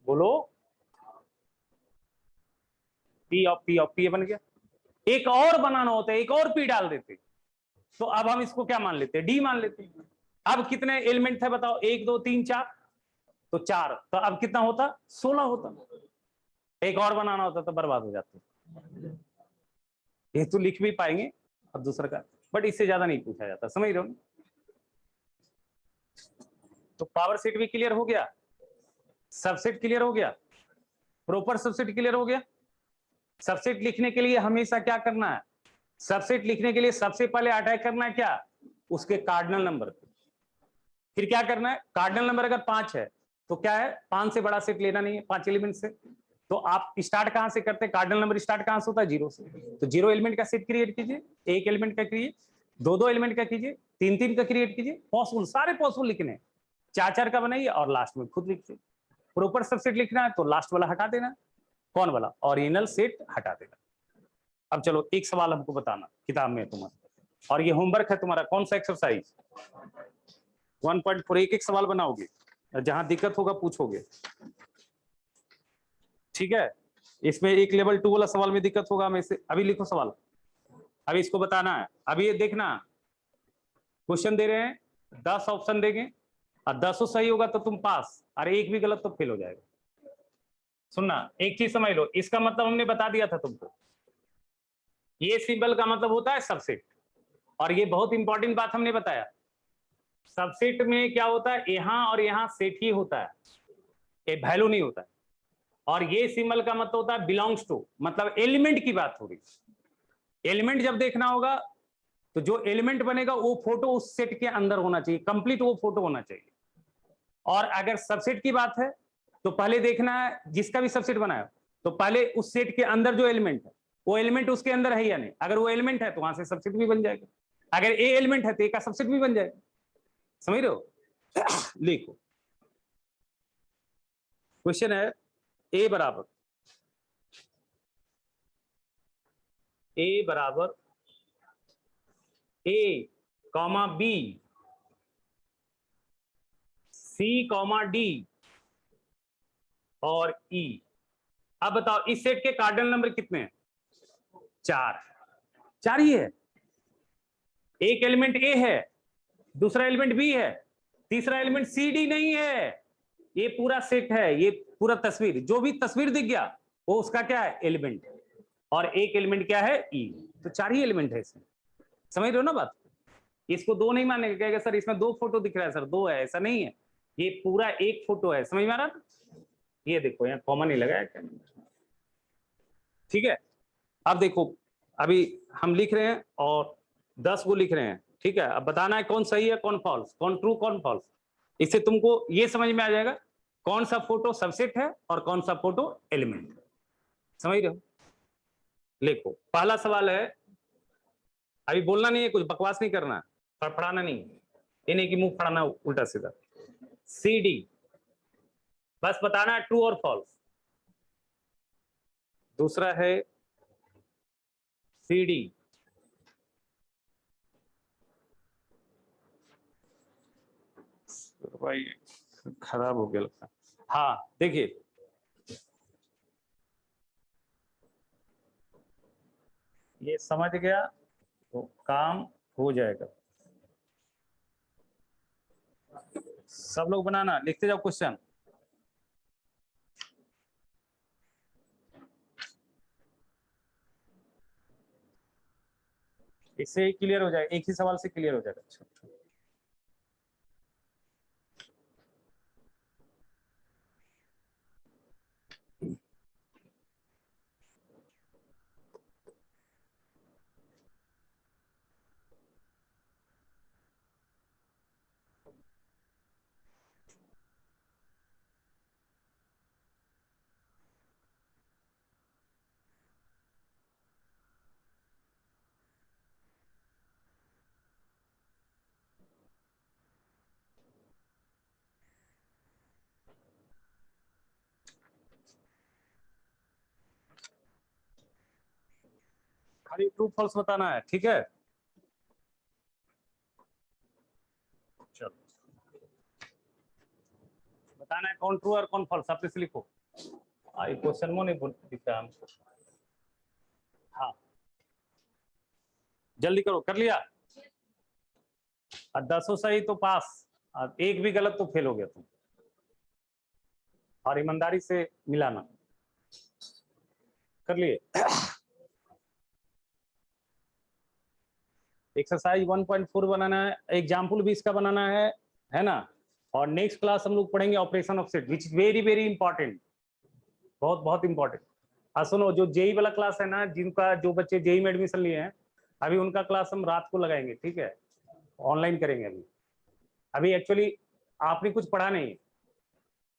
Speaker 1: बोलो, पी ऑफ पी बन गया। एक और बनाना होता है, एक और पी डाल देते, तो अब हम इसको क्या मान लेते? डी मान लेते। अब कितने एलिमेंट थे बताओ? एक दो तीन चार, तो चार। तो अब कितना होता? 16 होता। एक और बनाना होता तो बर्बाद हो जाते। ये तो लिख भी पाएंगे अब दूसरा का, बट इससे ज्यादा नहीं पूछा जाता, समझ रहे हो? तो पावर सेट भी क्लियर हो गया, सबसेट क्लियर हो गया, प्रॉपर सबसेट क्लियर हो गया। सबसेट लिखने के लिए हमेशा क्या करना है? सबसेट लिखने के लिए सबसे पहले अटैक करना है क्या? उसके कार्डिनल नंबर पे। फिर क्या करना है? कार्डिनल नंबर अगर 5 है तो क्या है? 5 से बड़ा सेट लेना नहीं है, 5 एलिमेंट से। तो आप स्टार्ट कहां से करते हैं? कार्डिनल नंबर स्टार्ट कहां से होता है? जीरो से। तो जीरो एलिमेंट का सेट क्रिएट कीजिए, एक एलिमेंट का कीजिए, दो एलिमेंट का कीजिए, तीन का क्रिएट कीजिए, पॉसिबल, सारे पॉसिबल लिखने, चार का बनाइए और लास्ट में खुद लिखिए। प्रॉपर सबसेट लिखना है तो लास्ट वाला हटा देना, कौन वाला? ओरिजिनल सेट हटा देना। अब चलो एक सवाल हमको बताना, किताब में तुम्हारा, और ये होमवर्क है तुम्हारा। कौन सा एक्सरसाइज? 1.4। एक सवाल बनाओगे, जहां दिक्कत होगा पूछोगे, ठीक है? इसमें एक लेवल 2 वाला सवाल में दिक्कत होगा, मैं इसे अभी लिखो सवाल, अभी इसको बताना है। अभी ये देखना, क्वेश्चन दे रहे हैं, 10 ऑप्शन देंगे और 10 सही होगा तो तुम पास, और एक भी गलत तो फेल हो जाएगा। सुनना, एक चीज समझ लो, इसका मतलब हमने बता दिया था तुमको, ये सिंबल का मतलब होता है सबसेट। और ये बहुत इंपॉर्टेंट बात हमने बताया, सबसेट में क्या होता है? यहां और यहां सेट ही होता है, ये वैल्यू नहीं होता है। और ये सिंबल का मतलब होता है बिलोंग्स टू, मतलब एलिमेंट की बात हो रही। एलिमेंट जब देखना होगा तो जो एलिमेंट बनेगा वो फोटो उस सेट के अंदर होना चाहिए, कंप्लीट वो फोटो होना चाहिए। और अगर सबसेट की बात है तो पहले देखना है, जिसका भी सबसेट बनाया तो पहले उस सेट के अंदर जो एलिमेंट है वो एलिमेंट उसके अंदर है या नहीं। अगर वो एलिमेंट है तो वहां से सबसेट भी बन जाएगा, अगर ए एलिमेंट है तो ए का सबसेट भी बन जाएगा। समझ रहे हो? लिखो, क्वेश्चन है ए बराबर A comma B C comma D और ई। अब बताओ इस सेट के कार्डिनल नंबर कितने हैं? 4 ही है। एक एलिमेंट ए है, दूसरा एलिमेंट बी है, तीसरा एलिमेंट सी डी नहीं है। ये पूरा सेट है, ये पूरा तस्वीर, जो भी तस्वीर दिख गया वो उसका क्या है? एलिमेंट। और एक एलिमेंट क्या है ई, तो 4 ही एलिमेंट है इसमें, समझ रहे हो ना बात। इसको 2 नहीं मानेगा, कहेगा सर इसमें 2 फोटो दिख रहा है, सर 2 है, ऐसा नहीं है, ये पूरा एक फोटो है, समझ में आ रहा है। ये देखो यहाँ कॉमन ही लगाया क्या, ठीक है। अब देखो अभी हम लिख रहे हैं और 10 को लिख रहे हैं, ठीक है। अब बताना है कौन सही है कौन फॉल्स, कौन ट्रू कौन फॉल्स। इससे तुमको ये समझ में आ जाएगा कौन सा फोटो सबसेट है और कौन सा फोटो एलिमेंट है, समझ रहे हो। लिखो पहला सवाल है, अभी बोलना नहीं है, कुछ बकवास नहीं करना, फड़फड़ाना नहीं, ये नहीं कि मुंह फड़ाना उल्टा सीधा। सी डी बस बताना है ट्रू और फॉल्स। दूसरा है सी डी, भाई खराब हो गया लगता है। हाँ देखिए ये समझ गया तो काम हो जाएगा। सब लोग बनाना, लिखते जाओ क्वेश्चन। इससे क्लियर हो जाएगा, एक ही सवाल से क्लियर हो जाएगा। अच्छा खाली ट्रू फॉल्स बताना है, ठीक है। चलो बताना है कौन ट्रू और कौन फॉल्स, आप इसे लिखो। ये क्वेश्चन में नहीं दिखता हमको। हाँ जल्दी करो, कर लिया। 10 सही तो पास, और एक भी गलत तो फेल हो गया तुम। और ईमानदारी से मिलाना, कर लिए। एक्सरसाइज 1.4 बनाना है, एग्जाम्पल भी इसका बनाना है ना। और नेक्स्ट क्लास हम लोग पढ़ेंगे operation of set, which is very very important, बहुत बहुत इंपॉर्टेंट। सुनो जो जेई वाला क्लास है ना, जिनका जो बच्चे जेई में एडमिशन लिए हैं, अभी उनका क्लास हम रात को लगाएंगे, ठीक है, ऑनलाइन करेंगे। अभी एक्चुअली आपने कुछ पढ़ा नहीं,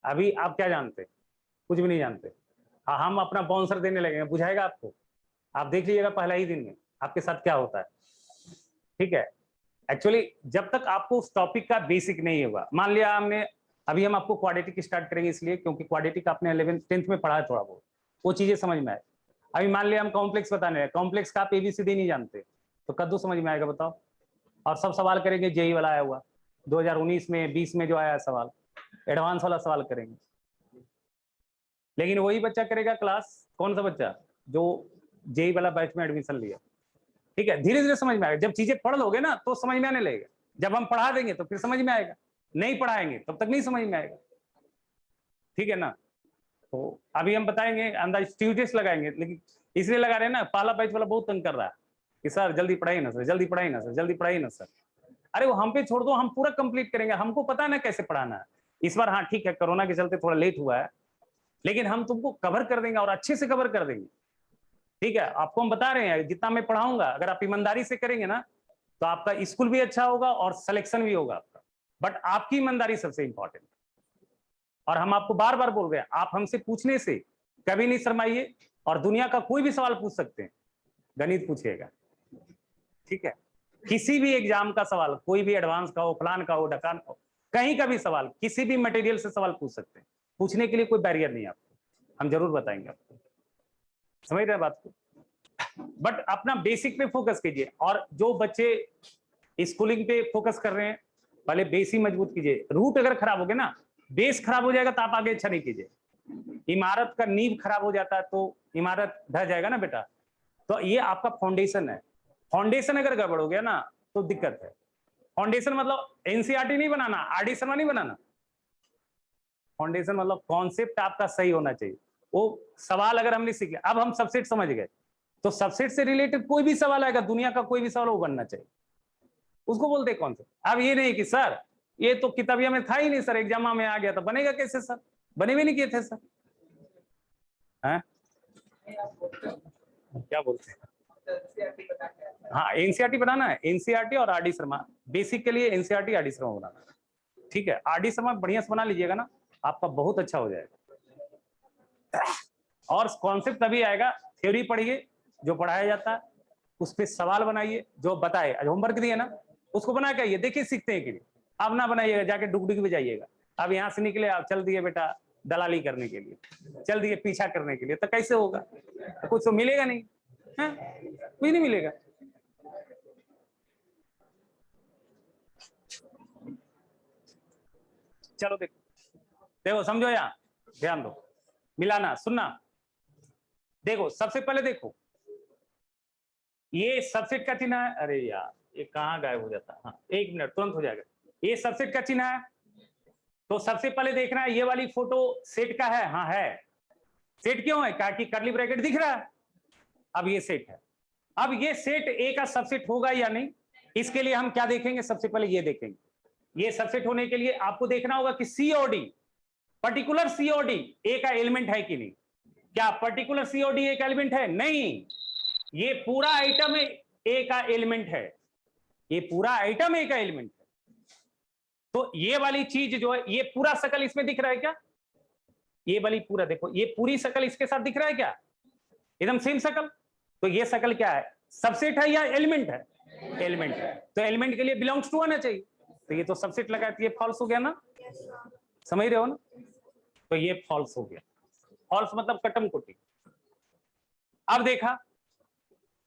Speaker 1: अभी आप क्या जानते, कुछ भी नहीं जानते। हाँ हम अपना बाउंसर देने लगेंगे, बुझाएगा आपको, आप देख लीजिएगा पहला ही दिन में आपके साथ क्या होता है, ठीक है। एक्चुअली जब तक आपको उस टॉपिक का बेसिक नहीं होगा, मान लिया हमने, अभी हम आपको क्वाड्रेटिक स्टार्ट करेंगे इसलिए क्योंकि क्वाड्रेटिक आपने 11th 10th में पढ़ा है थोड़ा बहुत, वो चीजें समझ में आए। अभी मान लिया हम कॉम्प्लेक्स बताने हैं, कॉम्प्लेक्स का आप एबीसीडी नहीं जानते तो कद्दू समझ में आएगा बताओ। और सब सवाल करेंगे जेई वाला आया हुआ 2019 में 20 में जो आया सवाल, एडवांस वाला सवाल करेंगे। लेकिन वही बच्चा करेगा क्लास, कौन सा बच्चा जो जेई वाला बैच में एडमिशन लिया, ठीक है। धीरे धीरे समझ में आएगा, जब चीजें पढ़ लोगे ना तो समझ में आने लगेगा, जब हम पढ़ा देंगे तो फिर समझ में आएगा, नहीं पढ़ाएंगे तब तक नहीं समझ में आएगा, ठीक है ना। तो अभी हम बताएंगे, अंदर ट्यूटेस्ट लगाएंगे, लेकिन इसलिए लगा रहे हैं ना, पहला बैच वाला बहुत तंग कर रहा है कि सर जल्दी पढ़ाइए ना सर, जल्दी पढ़ाइए ना सर, जल्दी पढ़ाइए ना सर। अरे वो हम पे छोड़ दो, हम पूरा कंप्लीट करेंगे, हमको पता है ना कैसे पढ़ाना है। इस बार हाँ ठीक है कोरोना के चलते थोड़ा लेट हुआ है, लेकिन हम तुमको कवर कर देंगे और अच्छे से कवर कर देंगे, ठीक है। आपको हम बता रहे हैं जितना मैं पढ़ाऊंगा अगर आप ईमानदारी से करेंगे ना तो आपका स्कूल भी अच्छा होगा और सिलेक्शन भी होगा आपका, बट आपकी ईमानदारी सबसे इंपॉर्टेंट। और हम आपको बार बार बोल रहे हैं, आप हमसे पूछने से कभी नहीं शर्माइए, और दुनिया का कोई भी सवाल पूछ सकते हैं, गणित पूछिएगा, ठीक है। किसी भी एग्जाम का सवाल, कोई भी एडवांस का हो, फलान का हो, ढकान का हो, कहीं का भी सवाल, किसी भी मटेरियल से सवाल पूछ सकते हैं, पूछने के लिए कोई बैरियर नहीं है आपको, हम जरूर बताएंगे आपको, समझ रहे हैं बात को। बट अपना बेसिक पे फोकस कीजिए, और जो बच्चे स्कूलिंग पे फोकस कर रहे हैं पहले बेस ही मजबूत कीजिए। रूट अगर खराब हो गया ना, बेस खराब हो जाएगा तो आप आगे अच्छा नहीं कीजिए। इमारत का नींव खराब हो जाता है तो इमारत ढह जाएगा ना बेटा, तो ये आपका फाउंडेशन है, फाउंडेशन अगर गड़बड़ हो गया ना तो दिक्कत है। फाउंडेशन मतलब एनसीईआरटी नहीं बनाना, आरडी शर्मा नहीं बनाना, फाउंडेशन मतलब कॉन्सेप्ट आपका सही होना चाहिए। वो सवाल अगर हमने सीख लिया, अब हम सबसेट समझ गए, तो सबसेट से रिलेटेड कोई भी सवाल आएगा, दुनिया का कोई भी सवाल वो बनना चाहिए, उसको बोलते कॉन्सेप्ट। अब ये नहीं कि सर ये तो किताबिया में था ही नहीं सर, एग्जाम में आ गया तो बनेगा कैसे सर, बने भी नहीं किए थे सर। हैं? क्या बोलते हैं? हाँ एनसीईआरटी बनाना है, एनसीईआरटी और आरडी शर्मा, बेसिक के लिए एनसीईआरटी आरडी शर्मा बनाना है, ठीक है। आरडी शर्मा बढ़िया से बना लीजिएगा ना, आपका बहुत अच्छा हो जाएगा। और कॉन्सेप्ट तभी आएगा, थ्योरी पढ़िए जो पढ़ाया जाता है, उस पर सवाल बनाइए जो बताए, होमवर्क दिए ना उसको बना के आइए, देखिए सीखते हैं कि नहीं। अब ना बनाइएगा जाके डुगडुग में जाइएगा, अब यहाँ से निकले आप चल दिए बेटा दलाली करने के लिए, चल दिए पीछा करने के लिए, तो कैसे होगा, तो कुछ तो मिलेगा नहीं है, कुछ नहीं मिलेगा। चलो देखो देखो समझो, यहाँ ध्यान दो, मिलाना सुनना। देखो सबसे पहले देखो ये सबसेट का चिन्ह है, अरे यार ये कहाँ गायब हो जाता है, हाँ 1 मिनट तुरंत हो जाएगा। ये सबसेट का चिन्ह है, तो सबसे पहले देखना है ये वाली फोटो सेट का है, हाँ है। सेट क्यों है, कि कर्ली ब्रैकेट दिख रहा है, अब ये सेट है। अब ये सेट ए का सबसेट होगा या नहीं, इसके लिए हम क्या देखेंगे, सबसे पहले ये देखेंगे, ये सबसेट होने के लिए आपको देखना होगा कि सी और डी, पर्टिकुलर सी और डी ए का एलिमेंट है कि नहीं। क्या पर्टिकुलर सी और डी ए का एलिमेंट है, नहीं, ये पूरा आइटम ए का एलिमेंट है, ये पूरा आइटम ए का एलिमेंट है। तो ये वाली चीज जो है, ये पूरा शकल इसमें दिख रहा है क्या, ये वाली पूरा देखो, ये पूरी शकल इसके साथ दिख रहा है क्या, एकदम सेम शकल। तो ये शकल क्या है, सबसेट है या एलिमेंट है, एलिमेंट है। तो एलिमेंट के लिए बिलोंग्स टू आना चाहिए, तो ये तो सबसेट लगा, तो ये फॉल्स हो गया ना, समझ रहे हो ना, तो ये फॉल्स हो गया। फॉल्स मतलब कटम कुटी। अब देखा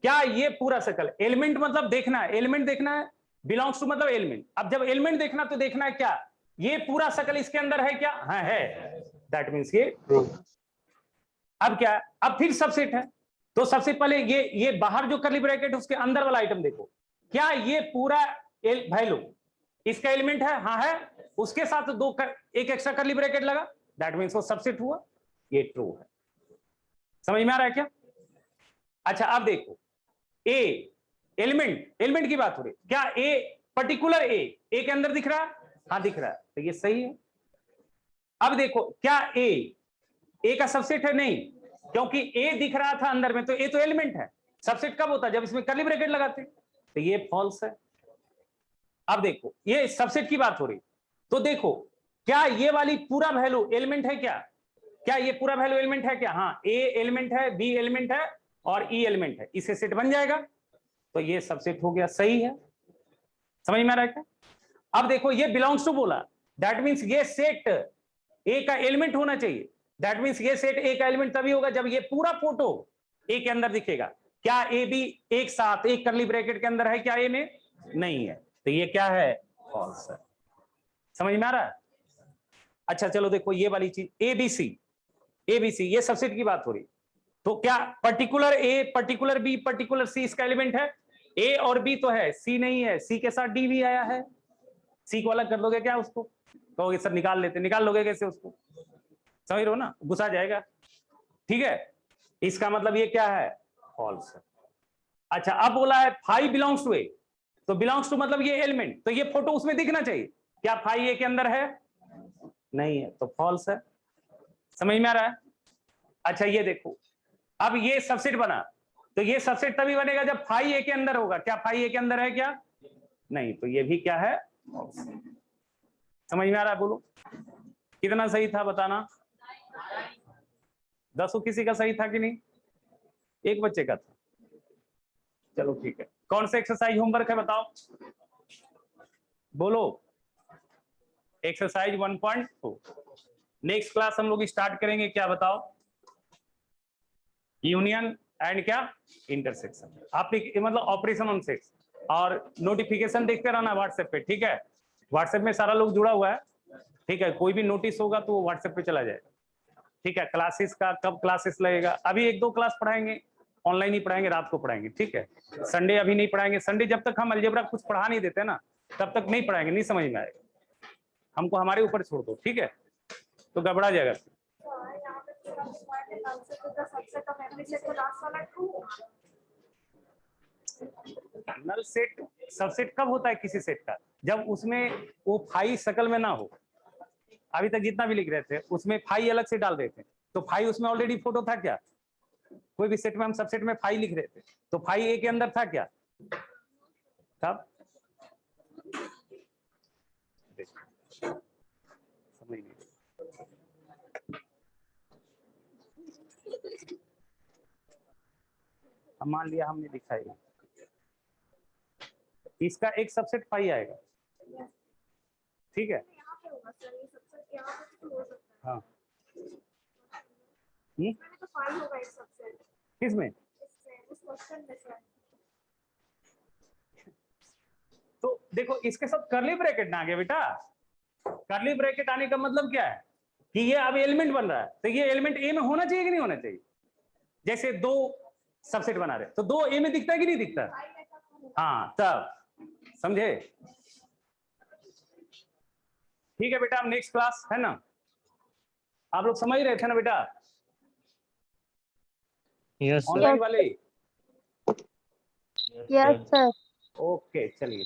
Speaker 1: क्या ये पूरा शकल, एलिमेंट मतलब देखना है, एलिमेंट देखना है, बिलोंग्स टू मतलब एलिमेंट। अब जब एलिमेंट देखना तो देखना है क्या ये पूरा शकल इसके अंदर है क्या, हाँ है, दैट मींस ये ट्रू। अब क्या, अब फिर सबसेट है, तो सबसे पहले ये बाहर जो कर्ली ब्रैकेट उसके अंदर वाला आइटम देखो, क्या ये पूरा वैल्यू इसका एलिमेंट है, हाँ है, उसके साथ एक एक्स्ट्रा कर्ली ब्रैकेट लगा, दैट मींस वो सबसेट हुआ, ये ट्रू है। समझ में आ रहा है क्या। अच्छा अब देखो ए एलिमेंट की बात हो रही, क्या ए पर्टिकुलर ए के अंदर दिख रहा है, हाँ दिख रहा है, तो ये सही है। अब देखो क्या ए का सबसेट है, नहीं, क्योंकि ए दिख रहा था अंदर में, तो ए तो एलिमेंट है, सबसेट कब होता है जब इसमें कर्ली ब्रैकेट लगाते, तो ये फॉल्स है। अब देखो ये सबसेट की बात हो रही, तो देखो क्या ये वाली पूरा वैल्यू एलिमेंट है क्या ये पूरा वैल्यू एलिमेंट है क्या, हाँ ए एलिमेंट है, बी एलिमेंट है और ई एलिमेंट है, इसे सेट बन जाएगा, तो ये सबसेट हो गया, सही है। समझ में आ रहा है क्या। अब देखो ये बिलोंग्स टू बोला, दैट मींस ये सेट ए का एलिमेंट होना चाहिए, दैट मींस ये सेट ए का एलिमेंट तभी होगा जब ये पूरा फोटो ए के अंदर दिखेगा। क्या ए बी एक साथ एक कर्ली ब्रैकेट के अंदर है क्या ए में, नहीं है, तो ये क्या है, फॉल्स है। समझ में आ रहा है। अच्छा चलो देखो ये वाली चीज एबीसी ये सबसेट की बात हो रही, तो क्या particular A particular B particular C इसका एलिमेंट है, ए और बी तो है, सी नहीं है, सी के साथ डी भी आया है, सी को अलग कर लोगे क्या, उसको कहोगे सर निकाल लेते, निकाल लोगे कैसे उसको, समझ रहे हो ना, गुस्सा जाएगा, ठीक है, इसका मतलब ये क्या है, फॉल्स है। अच्छा अब बोला है फाइव बिलोंग्स टू ए, तो बिलोंग्स टू मतलब ये एलिमेंट, तो ये फोटो उसमें दिखना चाहिए, क्या फाइव ए के अंदर है, नहीं है, तो फॉल्स है। समझ में आ रहा है। अच्छा ये देखो अब ये सबसेट बना, तो ये सबसेट तभी बनेगा जब फाइव ए के अंदर होगा, क्या फाइव ए के अंदर है क्या, नहीं, तो ये भी क्या है, समझ में आ रहा है, बोलो कितना सही था बताना, 10 किसी का सही था कि नहीं, एक बच्चे का था, चलो ठीक है। कौन सा एक्सरसाइज होमवर्क है बताओ, बोलो, एक्सरसाइज 1.2। नेक्स्ट क्लास हम लोग स्टार्ट करेंगे क्या बताओ, यूनियन एंड क्या, इंटरसेक्शन, आप मतलब ऑपरेशन ऑन सेट्स, और नोटिफिकेशन देखते रहना व्हाट्सएप पे, ठीक है, व्हाट्सएप में सारा लोग जुड़ा हुआ है, ठीक है, कोई भी नोटिस होगा तो व्हाट्सएप पे चला जाएगा, ठीक है। क्लासेस का कब क्लासेस लगेगा, अभी 1-2 क्लास पढ़ाएंगे, ऑनलाइन ही पढ़ाएंगे, रात को पढ़ाएंगे, ठीक है। संडे अभी नहीं पढ़ाएंगे, संडे जब तक हम अलजेब्रा कुछ पढ़ा नहीं देते ना तब तक नहीं पढ़ाएंगे, नहीं समझ में आएगा, हमको हमारे ऊपर छोड़ दो, ठीक है, तो गड़बड़ा जाएगा। नल सेट सबसेट कब होता है किसी सेट का? जब उसमें वो फाई शकल में ना हो। अभी तक जितना भी लिख रहे थे उसमें फाई अलग से डाल रहे थे, तो फाई उसमें ऑलरेडी फोटो था क्या? कोई भी सेट में हम सबसेट में फाई लिख रहे थे, तो फाई ए के अंदर था क्या? तब समझ नहीं। अब मान लिया हमने दिखाई, इसका एक सबसेट फाई आएगा, ठीक है? हाँ, किसमें? तो देखो इसके साथ कर्ली ब्रैकेट ना आ गया बेटा। कर्ली ब्रैकेट आने का मतलब क्या है कि ये अब एलिमेंट बन रहा है, तो ये एलिमेंट ए में होना चाहिए कि नहीं होना चाहिए? जैसे दो सबसेट बना रहे तो दो ए में दिखता है कि नहीं दिखता? हाँ, तब समझे? ठीक है बेटा, अब नेक्स्ट क्लास है ना, आप लोग समझ रहे थे ना बेटा?
Speaker 2: Yes sir.
Speaker 1: ऑनलाइन वाले?
Speaker 2: Yes
Speaker 3: sir.
Speaker 1: ओके चलिए।